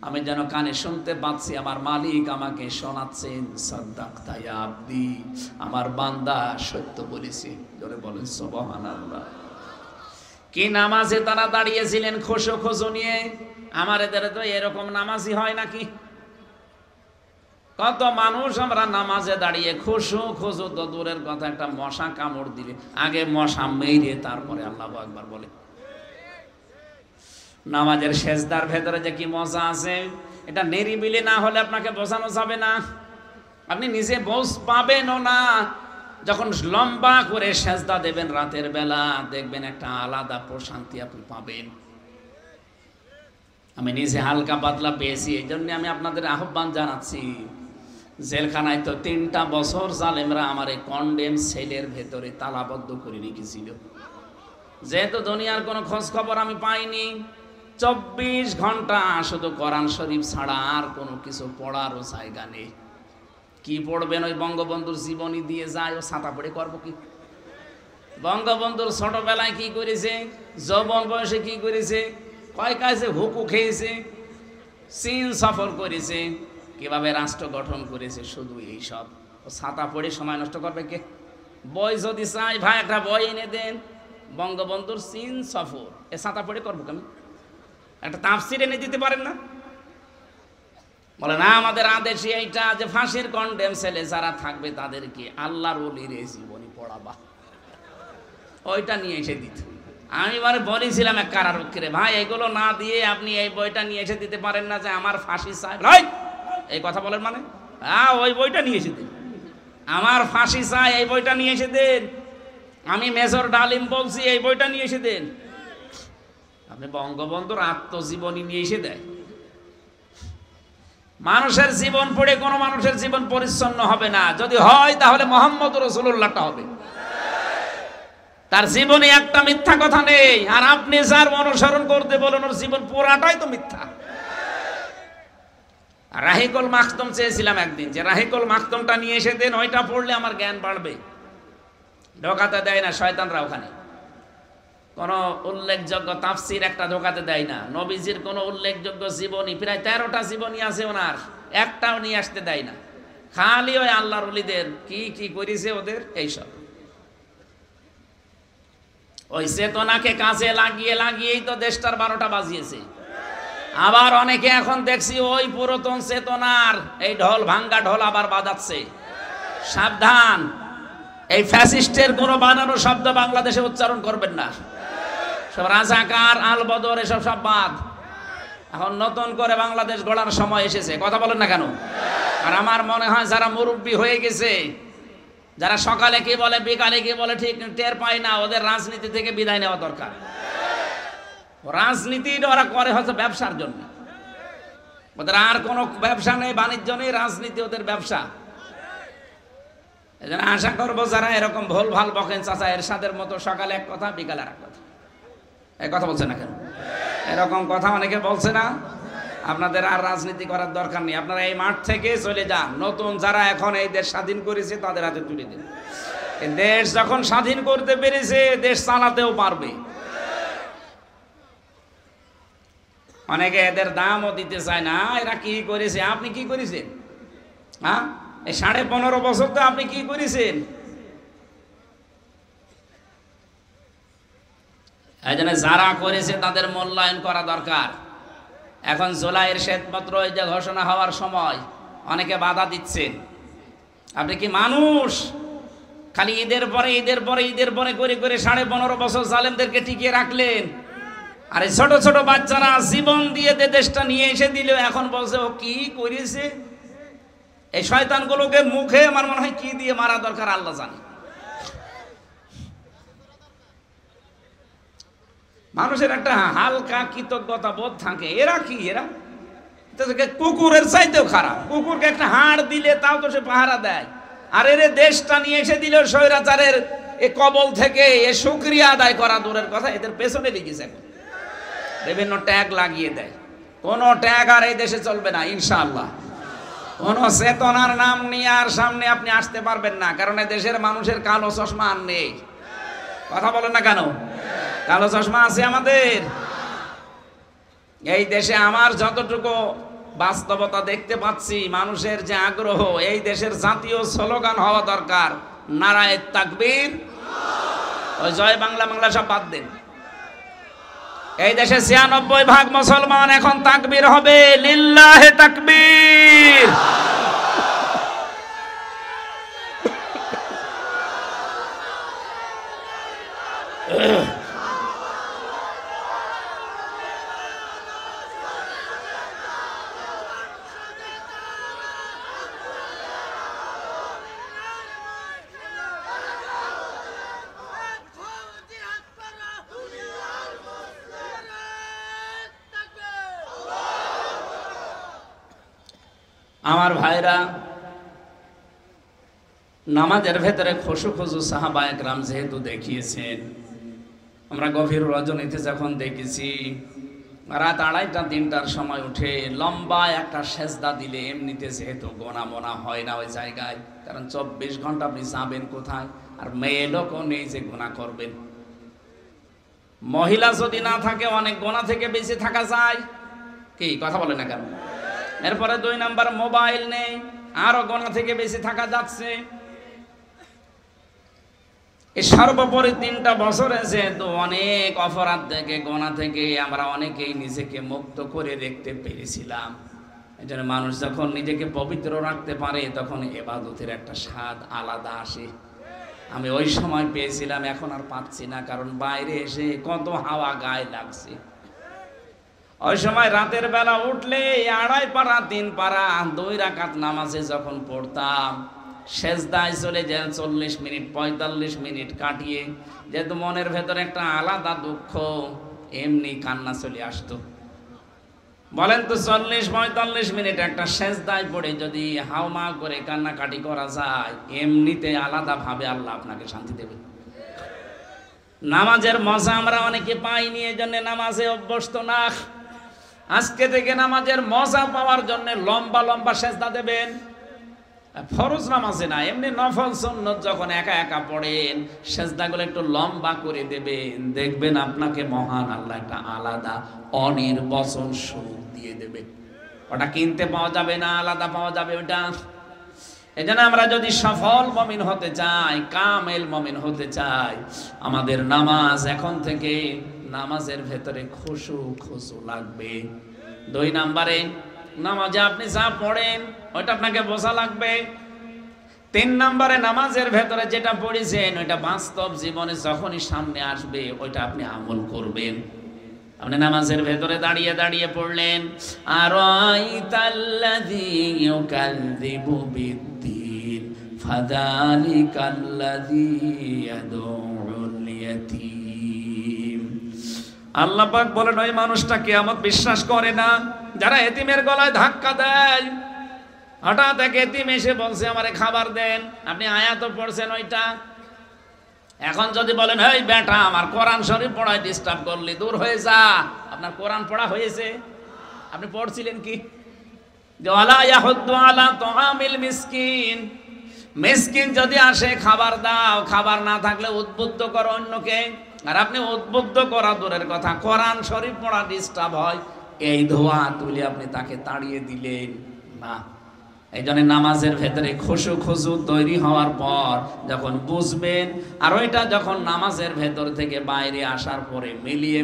আমি যেন কানে শুনতে পাচ্ছি আমার মালিক আমাকে শোনাচ্ছেন, সাদাক্তা ইয়া আবদি, আমার বান্দা সত্য বলেছে। জোরে বলেন সুবহানাল্লাহ। কি নামাজে তারা দাঁড়িয়েছিলেন খুশু খুশু নিয়ে। আমার এদের তো এরকম নামাজই হয় নাকি? কত মানুষ আমরা নামাজে দাঁড়িয়ে খুশু খুশু তো দূরের কথা, একটা মশা কামড় দিলে আগে মশা মেরে তারপরে আল্লাহু আকবার বলে। নামাজের সেজদার ভেতরে যে কি মজা আছে, এটা নিরিবিলি না হলে আপনাকে বোঝানো যাবে না। আপনি নিজে বোঝ পাবেনও না। যখন লম্বা করে সেজদা দেবেন রাতের বেলা, দেখবেন একটা আলাদা প্রশান্তি আপনি পাবেন। আমি নিজে হালকা পাতলা পেয়েছি, এই জন্য আমি আপনাদের আহ্বান জানাচ্ছি। জেলখানায় তো 3টা বছর জালেমরা আমার এই কন্ডেম সেলের ভেতরে তালাবদ্ধ করে রেখেছিল। যেহেতু দুনিয়ার কোনো খোঁজ খবর আমি পাইনি, 24 ঘন্টা শুধু কোরআন শরীফ ছাড়া আর কোনো কিছু পড়ারও জায়গা নেই। কি পড়বেন? ওই বঙ্গবন্ধুর জীবনী দিয়ে যায়, ও ছাতা পড়ে করবো কি? বঙ্গবন্ধুর ছোটবেলায় কি করেছে, যৌবন বয়সে কি করেছে, কয় কাজে হুকু খেয়েছে, চীন সফর করেছে, কিভাবে রাষ্ট্র গঠন করেছে, শুধু এই সব। ও ছাতা পড়ে সময় নষ্ট করবে কে? বই যদি চাই ভাই একটা বই এনে দেন, বঙ্গবন্ধুর চীন সফর, এ ছাতা পড়ে করবো কেন? একটা তাফসির এনে দিতে পারেন না? বলে না আমাদের আদেশই এইটা যে ফাঁসির কন্ডেম সেলে যারা থাকবে তাদেরকে আল্লাহর ওলির এই জীবনী পড়াবা, ওইটা নিয়ে এসে দিত। আমি মানে বলেছিলাম এক কারারক্ষীরে, ভাই এগুলো না দিয়ে আপনি এই বইটা নিয়ে এসে দিতে পারেন না যে আমার ফাঁসি চাই? এই কথা বলেন মানে? হ্যাঁ, ওই বইটা নিয়ে এসে দিন, আমার ফাঁসি চাই, এই বইটা নিয়ে এসে দেন। আমি মেজর ডালিম বলছি, এই বইটা নিয়ে এসে দেন। আপনি বঙ্গবন্ধুর আত্মজীবনী নিয়ে এসে দেয়। মানুষের জীবন পড়ে কোনো মানুষের জীবন পরিচ্ছন্ন হবে না, যদি হয় তাহলে মুহাম্মদ রাসূলুল্লাহটা হবে। তার জীবনে একটা মিথ্যা কথা নেই, আর আপনি যার অনুসরণ করতে বলেন ওর জীবন পুরাটাই তো মিথ্যা। রাহিকুল মাখতুম চেয়েছিলাম একদিন, যে রাহিকুল মাখতুমটা নিয়ে এসে দেন, ওইটা পড়লে আমার জ্ঞান বাড়বে। ঢোকাতে দেয় না শয়তানরা ওখানে, কোনো উল্লেখযোগ্য তাফসির একটা ঢোকাতে দেয় না। নবীজির কোনো উল্লেখযোগ্য জীবনী, প্রায় 13টা জীবনী আছে ওনার, একটাও নিয়ে আসতে দেয় না। খালি ওই আল্লাহর ওলিদের কি কি করেছে ওদের এইসব। ওই চেতনাকে কাজে লাগিয়ে লাগিয়েই তো দেশটার 12টা বাজিয়েছে। আবার অনেকে এখন দেখছি ওই পুরাতন চেতনার এই ঢোল, ভাঙ্গা ঢোল আবার বাজাচ্ছে। সাবধান, এই ফ্যাসিস্টের কোনো বানানো শব্দ বাংলাদেশে উচ্চারণ করবেন না। সব রাজাকার, আল বদর এসব সব বাদ। এখন নতুন করে বাংলাদেশ গড়ার সময় এসেছে, কথা বলেন না কেন? আর আমার মনে হয় যারা মুরব্বী হয়ে গেছে, যারা সকালে কি বলে বিকালে কি বলে ঠিক টের পায় না, ওদের রাজনীতি থেকে বিদায় নেওয়া দরকার। রাজনীতি ওরা করে হয়তো ব্যবসার জন্য, ওদের আর কোনো ব্যবসা নেই, বাণিজ্য নেই, রাজনীতি ওদের ব্যবসা। এজন্য আশা করবো যারা এরকম ভুল ভাল বকেন, চাচা এরশাদের মতো সকালে এক কথা বিকালে আর এক কথা, এই কথা বলছে না কেন? এরকম কথা অনেকে বলছে না। আপনাদের আর রাজনীতি করার দরকার নেই, আপনারা এই মাঠ থেকে চলে যান। নতুন যারা এখন এই দেশ স্বাধীন করেছে তাদের হাতে তুলে দিন। এই দেশ যখন স্বাধীন করতে পেরেছে, দেশ চালাতেও পারবে। অনেকে এদের দামও দিতে চায় না। এরা কি করেছে, আপনি কি করেছেন? হ্যাঁ, এই 15.5 বছর তো আপনি কি করেছেন? এই জন্য যারা করেছে তাদের মূল্যায়ন করা দরকার। এখন জুলাইয়ের শ্বেতপত্র এই যে ঘোষণা হওয়ার সময় অনেকে বাধা দিচ্ছেন। আপনি কি মানুষ? খালি ঈদের পরে ঈদের পরে ঈদের পরে করে করে 15.5 বছর জালেমদেরকে টিকিয়ে রাখলেন। আর এই ছোট ছোট বাচ্চারা জীবন দিয়ে দেশটা নিয়ে এসে দিল, এখন বলছে ও কি করেছে। এই শয়তানগুলোকে মুখে আমার মনে হয় কি দিয়ে মারা দরকার আল্লাহ জানে। মানুষের একটা হালকা কৃতজ্ঞতা বোধ থাকে। এরা কি, এরা কুকুরের চাইতেও খারাপ। কুকুরকে একটা হাড় দিলে তাও তো সে পাহারা দেয়, আর এর দেশটা নিয়ে এসে দিল স্বৈরাচারের এ কবল থেকে। এ শুকরিয়া আদায় করা দূরের কথা, এদের পেছনে লেগেছে। বিভিন্ন ট্যাগ লাগিয়ে দেয়। কোনো ট্যাগ আর এই দেশে চলবে না ইনশাআল্লাহ। কোন চেতনার নাম নিয়ে আর সামনে আপনি আসতে পারবেন না, কারণ এই দেশের মানুষের কালো চশমা আর নেই। কথা বলেন না কেন? কালো চশমা আছে আমাদের এই দেশে। আমার যতটুকু বাস্তবতা দেখতে পাচ্ছি, মানুষের যে আগ্রহ, এই দেশের জাতীয় স্লোগান হওয়া দরকার নারায়ে তাকবীর। ওই জয় বাংলা বাংলা সব বাদ দেন। এই দেশে 96% মুসলমান, এখন তাকবীর হবে, লিল্লাহে তাকবীর। আমার ভাইরা, নামাজের ভেতরে খুশু খুশু সাহাবায়ে কেরাম যেহেতু দেখিয়েছেন, আমরা গভীর রজনীতে যখন দেখেছি রাত 2:30-3টার সময় উঠে লম্বা একটা সেজদা দিলে এমনিতে যেহেতু গোনা মোনা হয় না ওই জায়গায়, কারণ 24 ঘন্টা আপনি যাবেন কোথায়, আর মেয়ে লোকও নেই যে গোনা করবেন। মহিলা যদি না থাকে অনেক গোনা থেকে বেঁচে থাকা যায়। কি কথা বলে না কেন? এরপরে 2 নাম্বার, মোবাইল নেই, আরো গোনা থেকে বেশি থাকা যাচ্ছে। এই সর্বোপরি 3টা বছরে যেহেতু অনেক অপরাধ থেকে, গোনা থেকে আমরা অনেকেই নিজেকে মুক্ত করে দেখতে পেরেছিলাম। এই জন্য মানুষ যখন নিজেকে পবিত্র রাখতে পারে তখন ইবাদতের একটা স্বাদ আলাদা আসে। আমি ওই সময় পেয়েছিলাম, এখন আর পাচ্ছি না, কারণ বাইরে এসে কত হাওয়া গায়ে লাগছে। ওই সময় রাতের বেলা উঠলে 2.5 পারা 3 পারা 2 রাকাত নামাজে যখন পড়তাম, সেজদায় চলে যায় 40 মিনিট 45 মিনিট কাটিয়ে, যেহেতু মনের ভেতরে একটা আলাদা দুঃখ, এমনি কান্না চলে আসতো। বলেন তো 40-45 মিনিট একটা সেজদায় পড়ে যদি হাওমা করে কান্নাকাটি করা যায়, এমনিতে আলাদাভাবে আল্লাহ আপনাকে শান্তি দেবে। নামাজের মজা আমরা অনেকে পাইনি, এই জন্য নামাজে অভ্যস্ত না। আজকে থেকে নামাজের মজা পাওয়ার জন্য লম্বা লম্বা সেজদা দেবেন। ফরজ নামাজে না, এমনি নফল সুন্নত যখন একা একা পড়েন সেজদাগুলো একটু লম্বা করে দেবেন, দেখবেন আপনাকে মহান আল্লাহ একটা আলাদা অনির্বচন সুখ দিয়ে দেবে। ওটা কিনতে পাওয়া যাবে না, আলাদা পাওয়া যাবে ওটা। এজন্য আমরা যদি সফল মুমিন হতে চাই, কামেল মুমিন হতে চাই, আমাদের নামাজ এখন থেকে নামাজের ভেতরে খুশু লাগবে। 2 নম্বরে নামাজে আপনি যা পড়েন ওইটা আপনাকে বোঝা লাগবে। 3 নম্বরে নামাজের ভেতরে যেটা পড়েছেন ওইটা বাস্তব জীবনে যখনই সামনে আসবে ওইটা আপনি আমল করবেন। আপনি নামাজের ভেতরে দাঁড়িয়ে দাঁড়িয়ে পড়লেন, আরাইতাল্লাযী ইউকাযযিবু বিদ্দীন ফাযালিকাল্লাযী ইয়াদউল ইয়াতীম। আল্লাহ পাক বলেন ওই মানুষটা কিয়ামত বিশ্বাস করে না যারা এতিমের গলায় ধাক্কা দেয়। হঠাৎ এক এতিম এসে বলছে আমারে খাবার দেন, আপনি আয়াতও পড়ছেন ওইটা। এখন যদি বলেন এই বেটা আমার কোরআন শরীফ পড়ায় ডিস্টার্ব করলি, দূর হয়ে যা। আপনার কোরআন পড়া হয়েছে? আপনি পড়ছিলেন কি? ওয়ালা ইয়াহুদ্দু আলা তুআমিল মিসকিন। মিসকিন যদি আসে খাবার দাও, খাবার না থাকলে উদ্বুদ্ধ করো অন্যকে। আর আপনি উদ্বুদ্ধ করা দূরের কথা, কোরআন শরীফ পড়া ডিস্টার্ব হয়, এই ধোয়া তুলে আপনি তাকে তাড়িয়ে দিলেন না। এই জন্য নামাজের ভেতরে খুশু তৈরি হওয়ার পর যখন বুঝবেন, আর ওইটা যখন নামাজের ভেতর থেকে বাইরে আসার পরে মিলিয়ে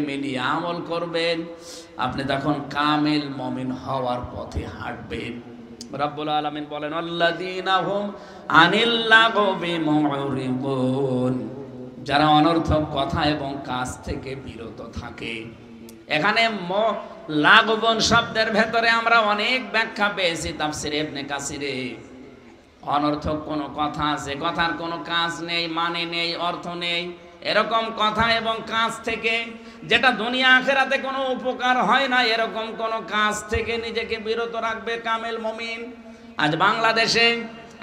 আমল করবেন, আপনি তখন কামেল মুমিন হওয়ার পথে হাঁটবেন। রব্বুল আলামিন বলেন আল্লাযীনা হুম আনিল লাগবি মুরিবুন, যারা অনর্থক কথা এবং কাজ থেকে বিরত থাকে। এখানে লাগবন শব্দের ভেতরে আমরা অনেক ব্যাখ্যা পেয়েছি তাফসীরে ইবনে কাসিরে। অনর্থক কোনো কথা আছে, কথার কোনো কাজ নেই, মানে নেই, অর্থ নেই, এরকম কথা এবং কাজ থেকে, যেটা দুনিয়া আখিরাতে কোনো উপকার হয় না, এরকম কোনো কাজ থেকে নিজেকে বিরত রাখবে কামেল মুমিন। আজ বাংলাদেশে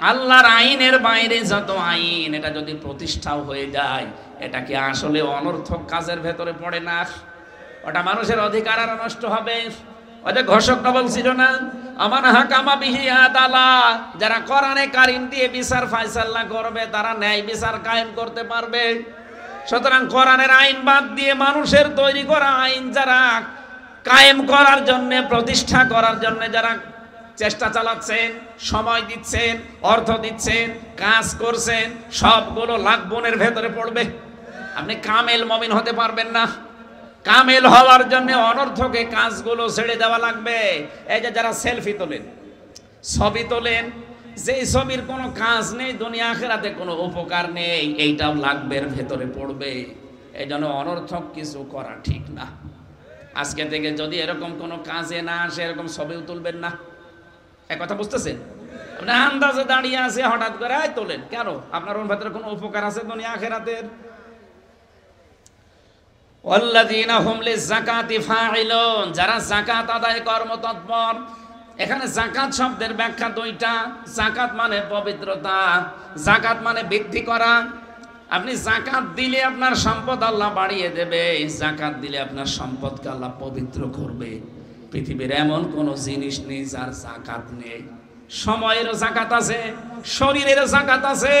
আল্লাহর আইনের বাইরে যত আইন, এটা যদি প্রতিষ্ঠাও হয়ে যায়, এটা কি আসলে অনর্থক কাজের ভেতরে পড়ে না? ওটা মানুষের অধিকার আর নষ্ট হবে। ওই যে ঘোষকটা বলছিল না, আমান হাকামা বিহি আদালা, যারা কোরআনে কারিম দিয়ে বিচার ফায়সালা করবে তারা ন্যায় বিচার কায়েম করতে পারবে। সুতরাং কোরআনের আইন বাদ দিয়ে মানুষের তৈরি করা আইন যারা কায়েম করার জন্য, প্রতিষ্ঠা করার জন্য যারা চেষ্টা চালাচ্ছেন, সময় দিচ্ছেন, অর্থ দিচ্ছেন, কাজ করছেন, সবগুলো লাগবনের ভেতরে পড়বে। আপনি কামেল মুমিন হতে পারবেন না। কামেল হওয়ার জন্য অনর্থকে কাজগুলো ছেড়ে দেওয়া লাগবে। এই যে যারা সেলফি তোলেন, ছবি তোলেন, যেই ছবির কোনো কাজ নেই, দুনিয়া আখিরাতে কোনো উপকার নেই, এইটাও লাগবের ভেতরে পড়বে। এই জন্য অনর্থক কিছু করা ঠিক না। আজকে থেকে যদি এরকম কোনো কাজে না আসে, এরকম ছবিও তুলবেন না। এক কথা বুঝতেছেন? আপনি আন্দাজে দাঁড়িয়ে আছে, হঠাৎ করে তোলেন কেন? আপনার ওর ভেতরে কোনো উপকার আছে দুনিয়া আখিরাতের? ওয়াল্লাযীনা হুম লিযাকাতি ফাইলুন, যারা যাকাত আদায় কর্মতৎপর। এখানে যাকাত শব্দের ব্যাখ্যা 2টা। যাকাত মানে পবিত্রতা, যাকাত মানে বৃদ্ধি করা। আপনি যাকাত দিলে আপনার সম্পদ আল্লাহ বাড়িয়ে দেবে, যাকাত দিলে আপনার সম্পদকে আল্লাহ পবিত্র করবে। পৃথিবীর এমন কোনো জিনিস নেই যার যাকাত নেই। সময়েরও যাকাত আছে, শরীরেরও যাকাত আছে।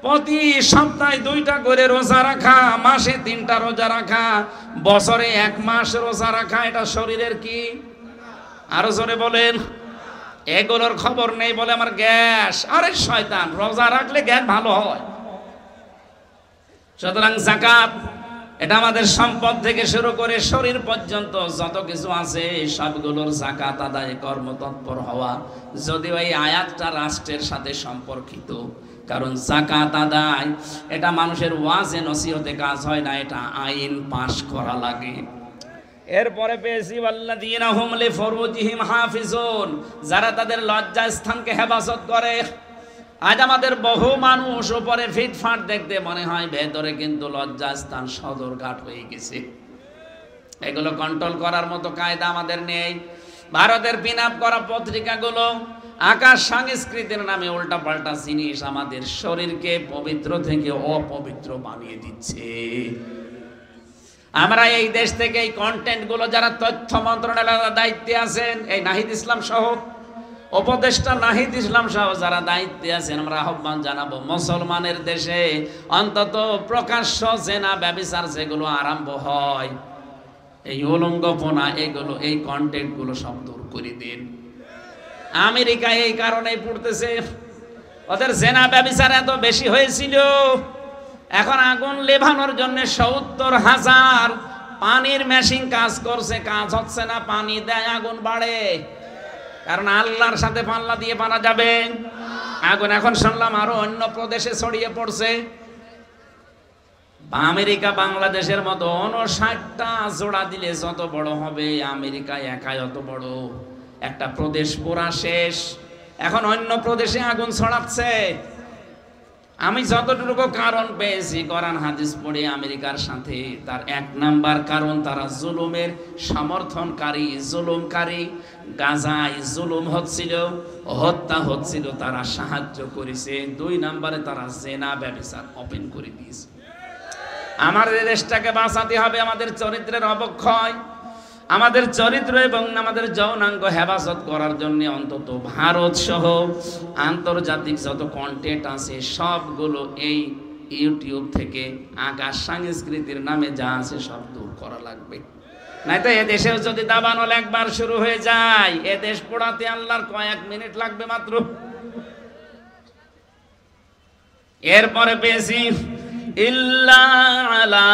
প্রতি সপ্তাহে 2টা করে রোজা রাখা, মাসে 3টা রোজা রাখা, বছরে 1 মাস রোজা রাখা, এটা শরীরের কি? আরো জোরে বলেন। এগুলোর খবর নেই বলে আমার গ্যাস। আরে শয়তান, রোজা রাখলে গ্যাস ভালো হয়। সুতরাং যাকাত এটা আমাদের সম্পদ থেকে শুরু করে শরীর পর্যন্ত যত কিছু আছে সবগুলোর যাকাত আদায় কর্মতৎপর হওয়া। যদিও এই আয়াতটা রাষ্ট্রের সাথে সম্পর্কিত, কারণ যাকাত আদায় এটা মানুষের ওয়াজে নসিহতে কাজ হয় না, এটা আইন পাশ করা লাগে। এরপরে পেয়েছি ওয়াল্লাযীনা হুম লিফুরুজিহিম হাফিজুন, যারা তাদের লজ্জা স্থানকে হেফাজত করে। আজ আমাদের বহু মানুষ উপরে ফিটফাট দেখতে মনে হয়, ভেতরে কিন্তু লজ্জা স্থান সদরঘাট হয়ে গেছে। এগুলো কন্ট্রোল করার মতো কায়দা আমাদের নেই। ভারতের পিন আপ করা পত্রিকাগুলো আকাশ সংস্কৃতির নামে উল্টাপাল্টা জিনিস আমাদের শরীরকে পবিত্র থেকে অপবিত্র বানিয়ে দিচ্ছে। আমরা এই দেশ থেকে এই কন্টেন্ট গুলো যারা তথ্য মন্ত্রণালয়ের দায়িত্বে আছেন, এই নাহিদ ইসলাম সহ উপদেষ্টা নাহিদ ইসলাম সহ যারা দায়িত্বে আছেন, আমরা আহ্বান জানাবো মুসলমানের দেশে অন্তত প্রকাশ্য জেনা ব্যভিচার যেগুলো আরম্ভ হয়, এই উলঙ্গপনা, এগুলো এই কন্টেন্ট গুলো সব দূর করে দিন। আমেরিকায় এই কারণেই পড়তেছে, ওদের জেনা ব্যভিচার এত বেশি হয়েছিল, এখন আগুন লেভানোর জন্য ৭০,০০০ পানির মেশিন কাজ করছে, কাজ হচ্ছে না, পানি দেয় আগুন বাড়ে। কারণ আল্লাহর সাথে পাল্লা দিয়ে পারা যাবে আগুন। এখন শুনলাম আরো অন্য প্রদেশে ছড়িয়ে পড়ছে। আমেরিকা বাংলাদেশের মতো ৫৯টা জোড়া দিলে যত বড় হবে, আমেরিকা একাই অত বড়, একটা প্রদেশ পুরা শেষ। এখন অন্য প্রদেশে আগুন ছড়াচ্ছে। আমি যতটুকু কারণ পেয়েছি কোরআন হাদিস পড়ে, আমেরিকার সাথে তার ১ নাম্বার কারণ তারা জুলুমের সমর্থনকারী, জুলুমকারী। গাজায় জুলুম হচ্ছিল, হত্যা হচ্ছিল, তারা সাহায্য করেছে। ২ নাম্বারে তারা জেনা ব্যভিচার ওপেন করে দিয়েছে। আমাদের দেশটাকে বাঁচাতে হবে, আমাদের চরিত্রের অবক্ষয়, আমাদের চরিত্র এবং আমাদের যৌনাঙ্গ হেফাজত করার জন্য অন্তত ভারত সহ আন্তর্জাতিক যত কন্টেন্ট আছে সবগুলো এই ইউটিউব থেকে আকাশ সংস্কৃতির নামে যা আছে সব দূর করা লাগবে। নাই তো এদেশেও যদি দাবানল একবার শুরু হয়ে যায়, এদেশ পোড়াতে আল্লাহর কয়েক মিনিট লাগবে মাত্র। এরপরে পেয়েছি ইল্লা আলা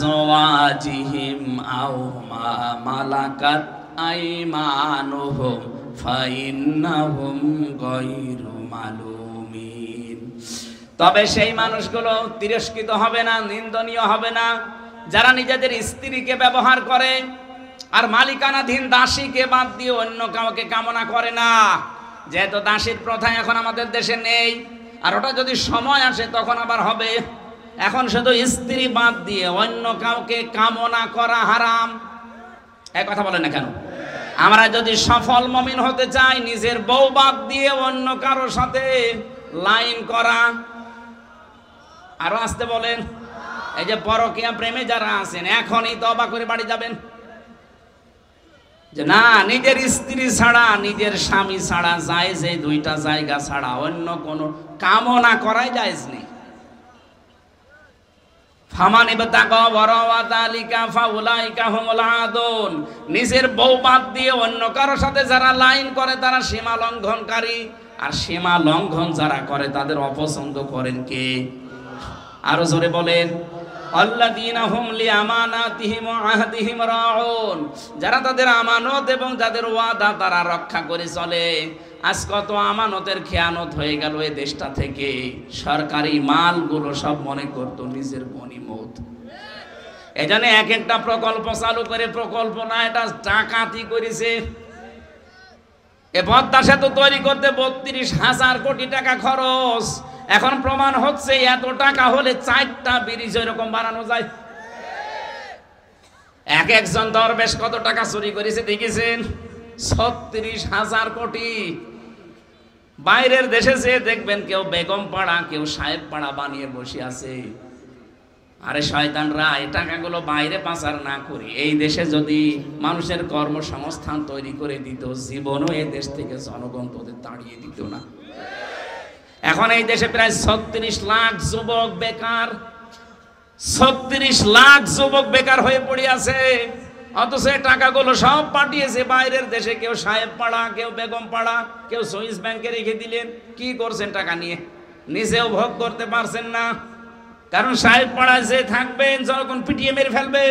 যাওয়াজিহিম আও মা মালাকাত আইমানুহুম ফাইন্নাহুম গায়রু মালুমিন। তবে সেই মানুষগুলো তিরস্কৃত হবে না, নিন্দনীয় হবে না, যারা নিজেদের স্ত্রীকে ব্যবহার করে আর মালিকানাধীন দাসীকে বাদ দিয়ে অন্য কাউকে কামনা করে না। যেহেতু দাসীর প্রথা এখন আমাদের দেশে নেই, আর ওটা যদি সময় আসে তখন আবার হবে। এখন শুধু স্ত্রী বাদ দিয়ে অন্য কাউকে কামনা করা হারাম। এক কথা বলেন না কেন? আমরা যদি সফল মুমিন হতে চাই, নিজের বউ বাদ দিয়ে অন্য কারোর সাথে লাইন করা। আরো আসতে বলেন। এই যে পরকীয়া প্রেমে যারা আছেন, এখনই তওবা করে বাড়ি যাবেন, যে না, নিজের স্ত্রী ছাড়া, নিজের স্বামী ছাড়া, জায়েজ এই 2টা জায়গা ছাড়া অন্য কোনো কামনা করাই জায়েজ নেই। নিজের বউ বাদ দিয়ে অন্য কারোর সাথে যারা লাইন করে তারা সীমা লঙ্ঘনকারী, আর সীমা লঙ্ঘন যারা করে তাদের অপছন্দ করেন কে? আরো জোরে বলেন। আল্লাযীনা হুম লিআমানাতিহিম ওয়া আহদিহিম রাউন, যারা তাদের আমানত এবং যাদের ওয়াদা তারা রক্ষা করে চলে। আজ কত আমানতের খেয়ানত হয়ে গেল এই দেশটা থেকে। সরকারি মালগুলো সব মনে করতো নিজের গনিমত। এজন্য এক একটা প্রকল্প চালু করে, প্রকল্প না, এটা ডাকাতি করেছে। এ পদ্মা সেতু তৈরি করতে ৩২,০০০ কোটি টাকা খরচ। এখন প্রমাণ হচ্ছে এত টাকা হলে 4টা ব্রিজ এরকম বানানো যায়। একজন দরবেশ কত টাকা চুরি করেছে দেখেছেন? ৩৬,০০০ কোটি। বাইরের দেশে যে দেখবেন কেউ বেগম পাড়া, কেউ সাহেব পাড়া বানিয়ে বসে আছে। আরে শয়তানরা, এই টাকাগুলো বাইরে পাচার না করে এই দেশে যদি মানুষের কর্মসংস্থান তৈরি করে দিত, জীবনও এই দেশ থেকে জনগণ তোদের তাড়িয়ে দিত না। এখন এই দেশে প্রায় ৩৬ লাখ যুবক বেকার, ৩৬ লাখ যুবক বেকার হয়ে পড়ে আছে। অথচ টাকাগুলো সব পাঠিয়েছে বাইরের দেশে। কেউ সাহেব পাড়া, কেউ বেগম পাড়া, কেউ সুইস ব্যাংকে রেখে দিলেন। কি করছেন টাকা নিয়ে? নিজেও ভোগ করতে পারছেন না। কারণ সাহেব পাড়ায় যে থাকবেন যখন পিটিয়ে মেরে ফেলবে।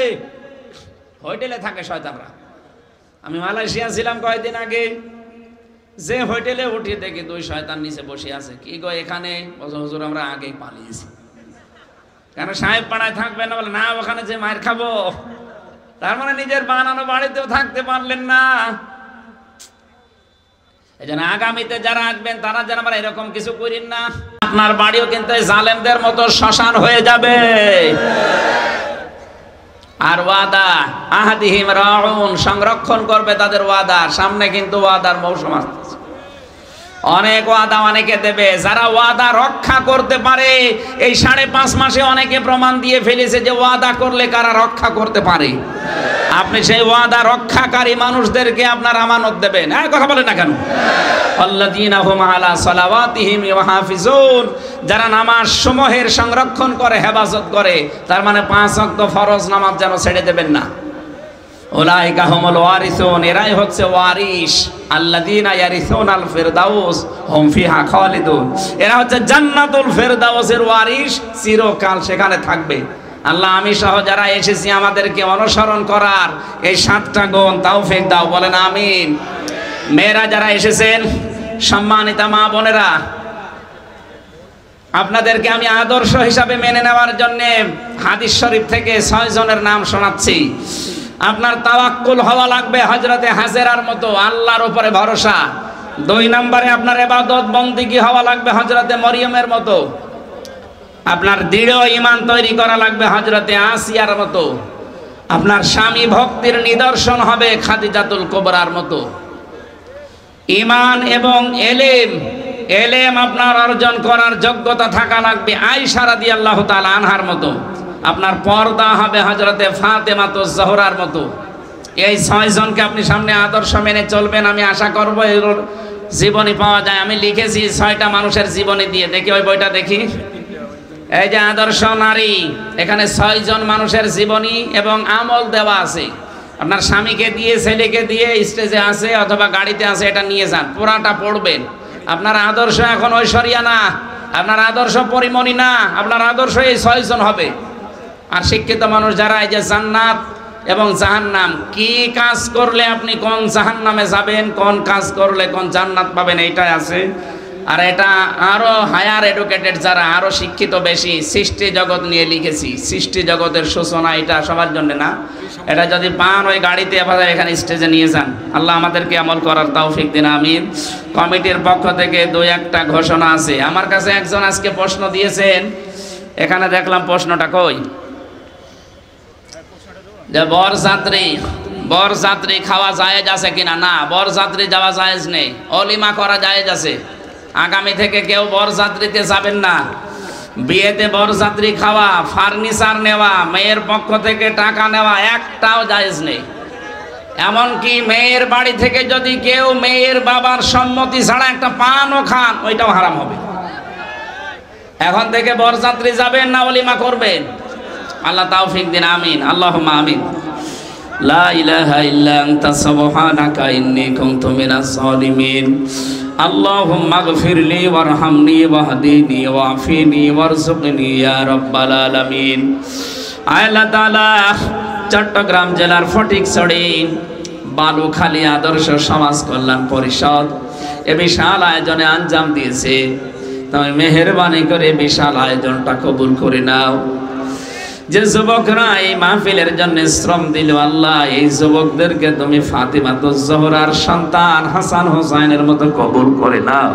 হোটেলে থাকে শয়তানরা। আমি মালয়েশিয়া ছিলাম কয়েকদিন আগে, যে হোটেলে উঠে দেখি 2 শয়তান নিচে বসে আছে। কি গো এখানে? হুজুর আমরা আগেই পালিয়েছি। কারণ সাহেব পাড়ায় থাকবে না, বলে না ওখানে যে মায়ের খাবো। তার মানে নিজের বানানো বাড়িতেও থাকতে পারলেন না। এই জন্য আগামীতে যারা আসবেন তারা যেন আমরা এরকম কিছু করেন না। আপনার বাড়িও কিন্তু জালেমদের মতো শ্মশান হয়ে যাবে। আর ওয়াদা আহাদিহিম রাউন, সংরক্ষণ করবে তাদের ওয়াদা। সামনে কিন্তু ওয়াদার মৌসুম আসছে, অনেক ওয়াদা অনেকে দেবে। যারা ওয়াদা রক্ষা করতে পারে, এই 5.5 মাসে অনেকে প্রমাণ দিয়ে ফেলেছে যে ওয়াদা করলে কারা রক্ষা করতে পারে। আপনি সেই ওয়াদা রক্ষাকারী মানুষদেরকে আপনার আমানত দেবেন। হ্যাঁ, কথা বলেন না কেন? আল্লাযীনা হুম আলা সালাওয়াতিহিম ইউহাফিজুন, যারা নামাজ সমূহের সংরক্ষণ করে, হেফাজত করে, তার মানে 5 ওয়াক্ত ফরজ নামাজ যেন ছেড়ে দেবেন না। উলাইকা হুমুল ওয়ারিসুন, এরাই হচ্ছে ওয়ারিস। আল্লাযীনা ইয়ারিসুনাল ফিরদাউস হুম ফিহা খালিদুন, এরা হচ্ছে জান্নাতুল ফিরদাউসের ওয়ারিস, চিরকাল সেখানে থাকবে। আল্লাহ আমি সহ যারা এসেছি আমাদেরকে অনুসরণ করার এই 7টা গুণ তৌফিক দাও, বলেন আমিন। মেয়েরা যারা এসেছেন, সম্মানিতা মা বোনেরা, আপনাদেরকে আমি আদর্শ হিসাবে মেনে নেওয়ার জন্য হাদিস শরীফ থেকে 6 জনের নাম শোনাচ্ছি। আপনার তাওয়াক্কুল হওয়া লাগবে হযরতে হাজেরার মতো, আল্লাহর উপরে ভরসা। 2 নম্বরে আপনার ইবাদত বন্দেগী হওয়া লাগবে হযরতে মরিয়মের মতো। আপনার দৃঢ় ঈমান তৈরি করা লাগবে হযরতে আসিয়ার মতো। আপনার স্বামী ভক্তির নিদর্শন হবে খাদিজাতুল কুবরার মতো। ঈমান এবং এলেম আপনার অর্জন করার যোগ্যতা থাকা লাগবে আয়েশা রাদিয়াল্লাহু তাআলা আনহার মতো। আপনার পর্দা হবে হযরতে ফাতেমাতুজ জোহরার মতো। এই 6 জনকে আপনি সামনে আদর্শ মেনে চলবেন। আমি আশা করব এর জীবনী পাওয়া যায়। আমি লিখেছি 6টা মানুষের জীবনী দিয়ে, দেখি ওই বইটা দেখি। এই যে আদর্শ নারী, এখানে 6 জন মানুষের জীবনী এবং আমল দেওয়া আছে। আপনার স্বামীকে দিয়ে, ছেলেকে দিয়ে, স্টেজে আছে অথবা গাড়িতে আছে, এটা নিয়ে যান, পুরাটা পড়বেন। আপনার আদর্শ এখন ঐশ্বরিয়া না, আপনার আদর্শ পরিমণি না, আপনার আদর্শ এই 6 জন হবে। আর শিক্ষিত মানুষ যারা, এই যে জান্নাত এবং জাহান্নাম, কি কাজ করলে আপনি কোন জাহান্নামে যাবেন, কোন কাজ করলে কোন জান্নাত পাবেন, এইটাই আছে। আর এটা আরো হায়ার এডুকেটেড যারা, আরো শিক্ষিত বেশি, সৃষ্টি জগৎ নিয়ে লিখেছি। সৃষ্টি জগতের সূচনা, এটা সবার জন্য না। এটা যদি পান ওই গাড়িতে এখানে স্টেজে নিয়ে যান। আল্লাহ আমাদেরকে আমল করার তৌফিক দিন, আমিন। কমিটির পক্ষ থেকে 2-1টা ঘোষণা আছে। আমার কাছে একজন আজকে প্রশ্ন দিয়েছেন, এখানে দেখলাম প্রশ্নটা কই, যে বরযাত্রী খাওয়া জায়েজ আছে কিনা। না, বরযাত্রী যাওয়া জায়েজ নেই, অলিমা করা জায়েজ আছে। আগামী থেকে কেউ বরযাত্রীতে যাবেন না। বিয়েতে বরযাত্রী খাওয়া, ফার্নিচার নেওয়া, মেয়ের পক্ষ থেকে টাকা নেওয়া, একটাও জায়েজ নেই। এমনকি মেয়ের বাড়ি থেকে যদি কেউ মেয়ের বাবার সম্মতি ছাড়া একটা পানও খান, ওইটাও হারাম হবে। এখন থেকে বরযাত্রী যাবেন না, অলিমা করবেন। আল্লাহ তৌফিক দিন, আমিন, আল্লাহুম্মা আমিন। লা ইলাহা ইল্লা আনতা সুবহানাকা ইন্নী কুনতু মিনাজ জালিমিন। আল্লাহুম্মা গফিরলি ওয়ারহামনি ওয়াহদিনি ওয়াফিনি ওয়ারযুকনি ইয়া রাব্বাল আলামিন। আল্লাহ তাআলা চট্টগ্রাম জেলার ফটিকছড়ি বালুখালী আদর্শ সমাজ কল্যাণ পরিষদ এ বিশাল আয়োজনে আঞ্জাম দিয়েছে। তুমি মেহেরবানি করে বিশাল আয়োজনটা কবুল করে নাও। যে যুবকরা এই মাহফিলের জন্য শ্রম দিল, আল্লাহ এই যুবকদেরকে তুমি ফাতিমাতুজ জোহরার সন্তান হাসান হোসাইনের মতো কবুল করে নাও।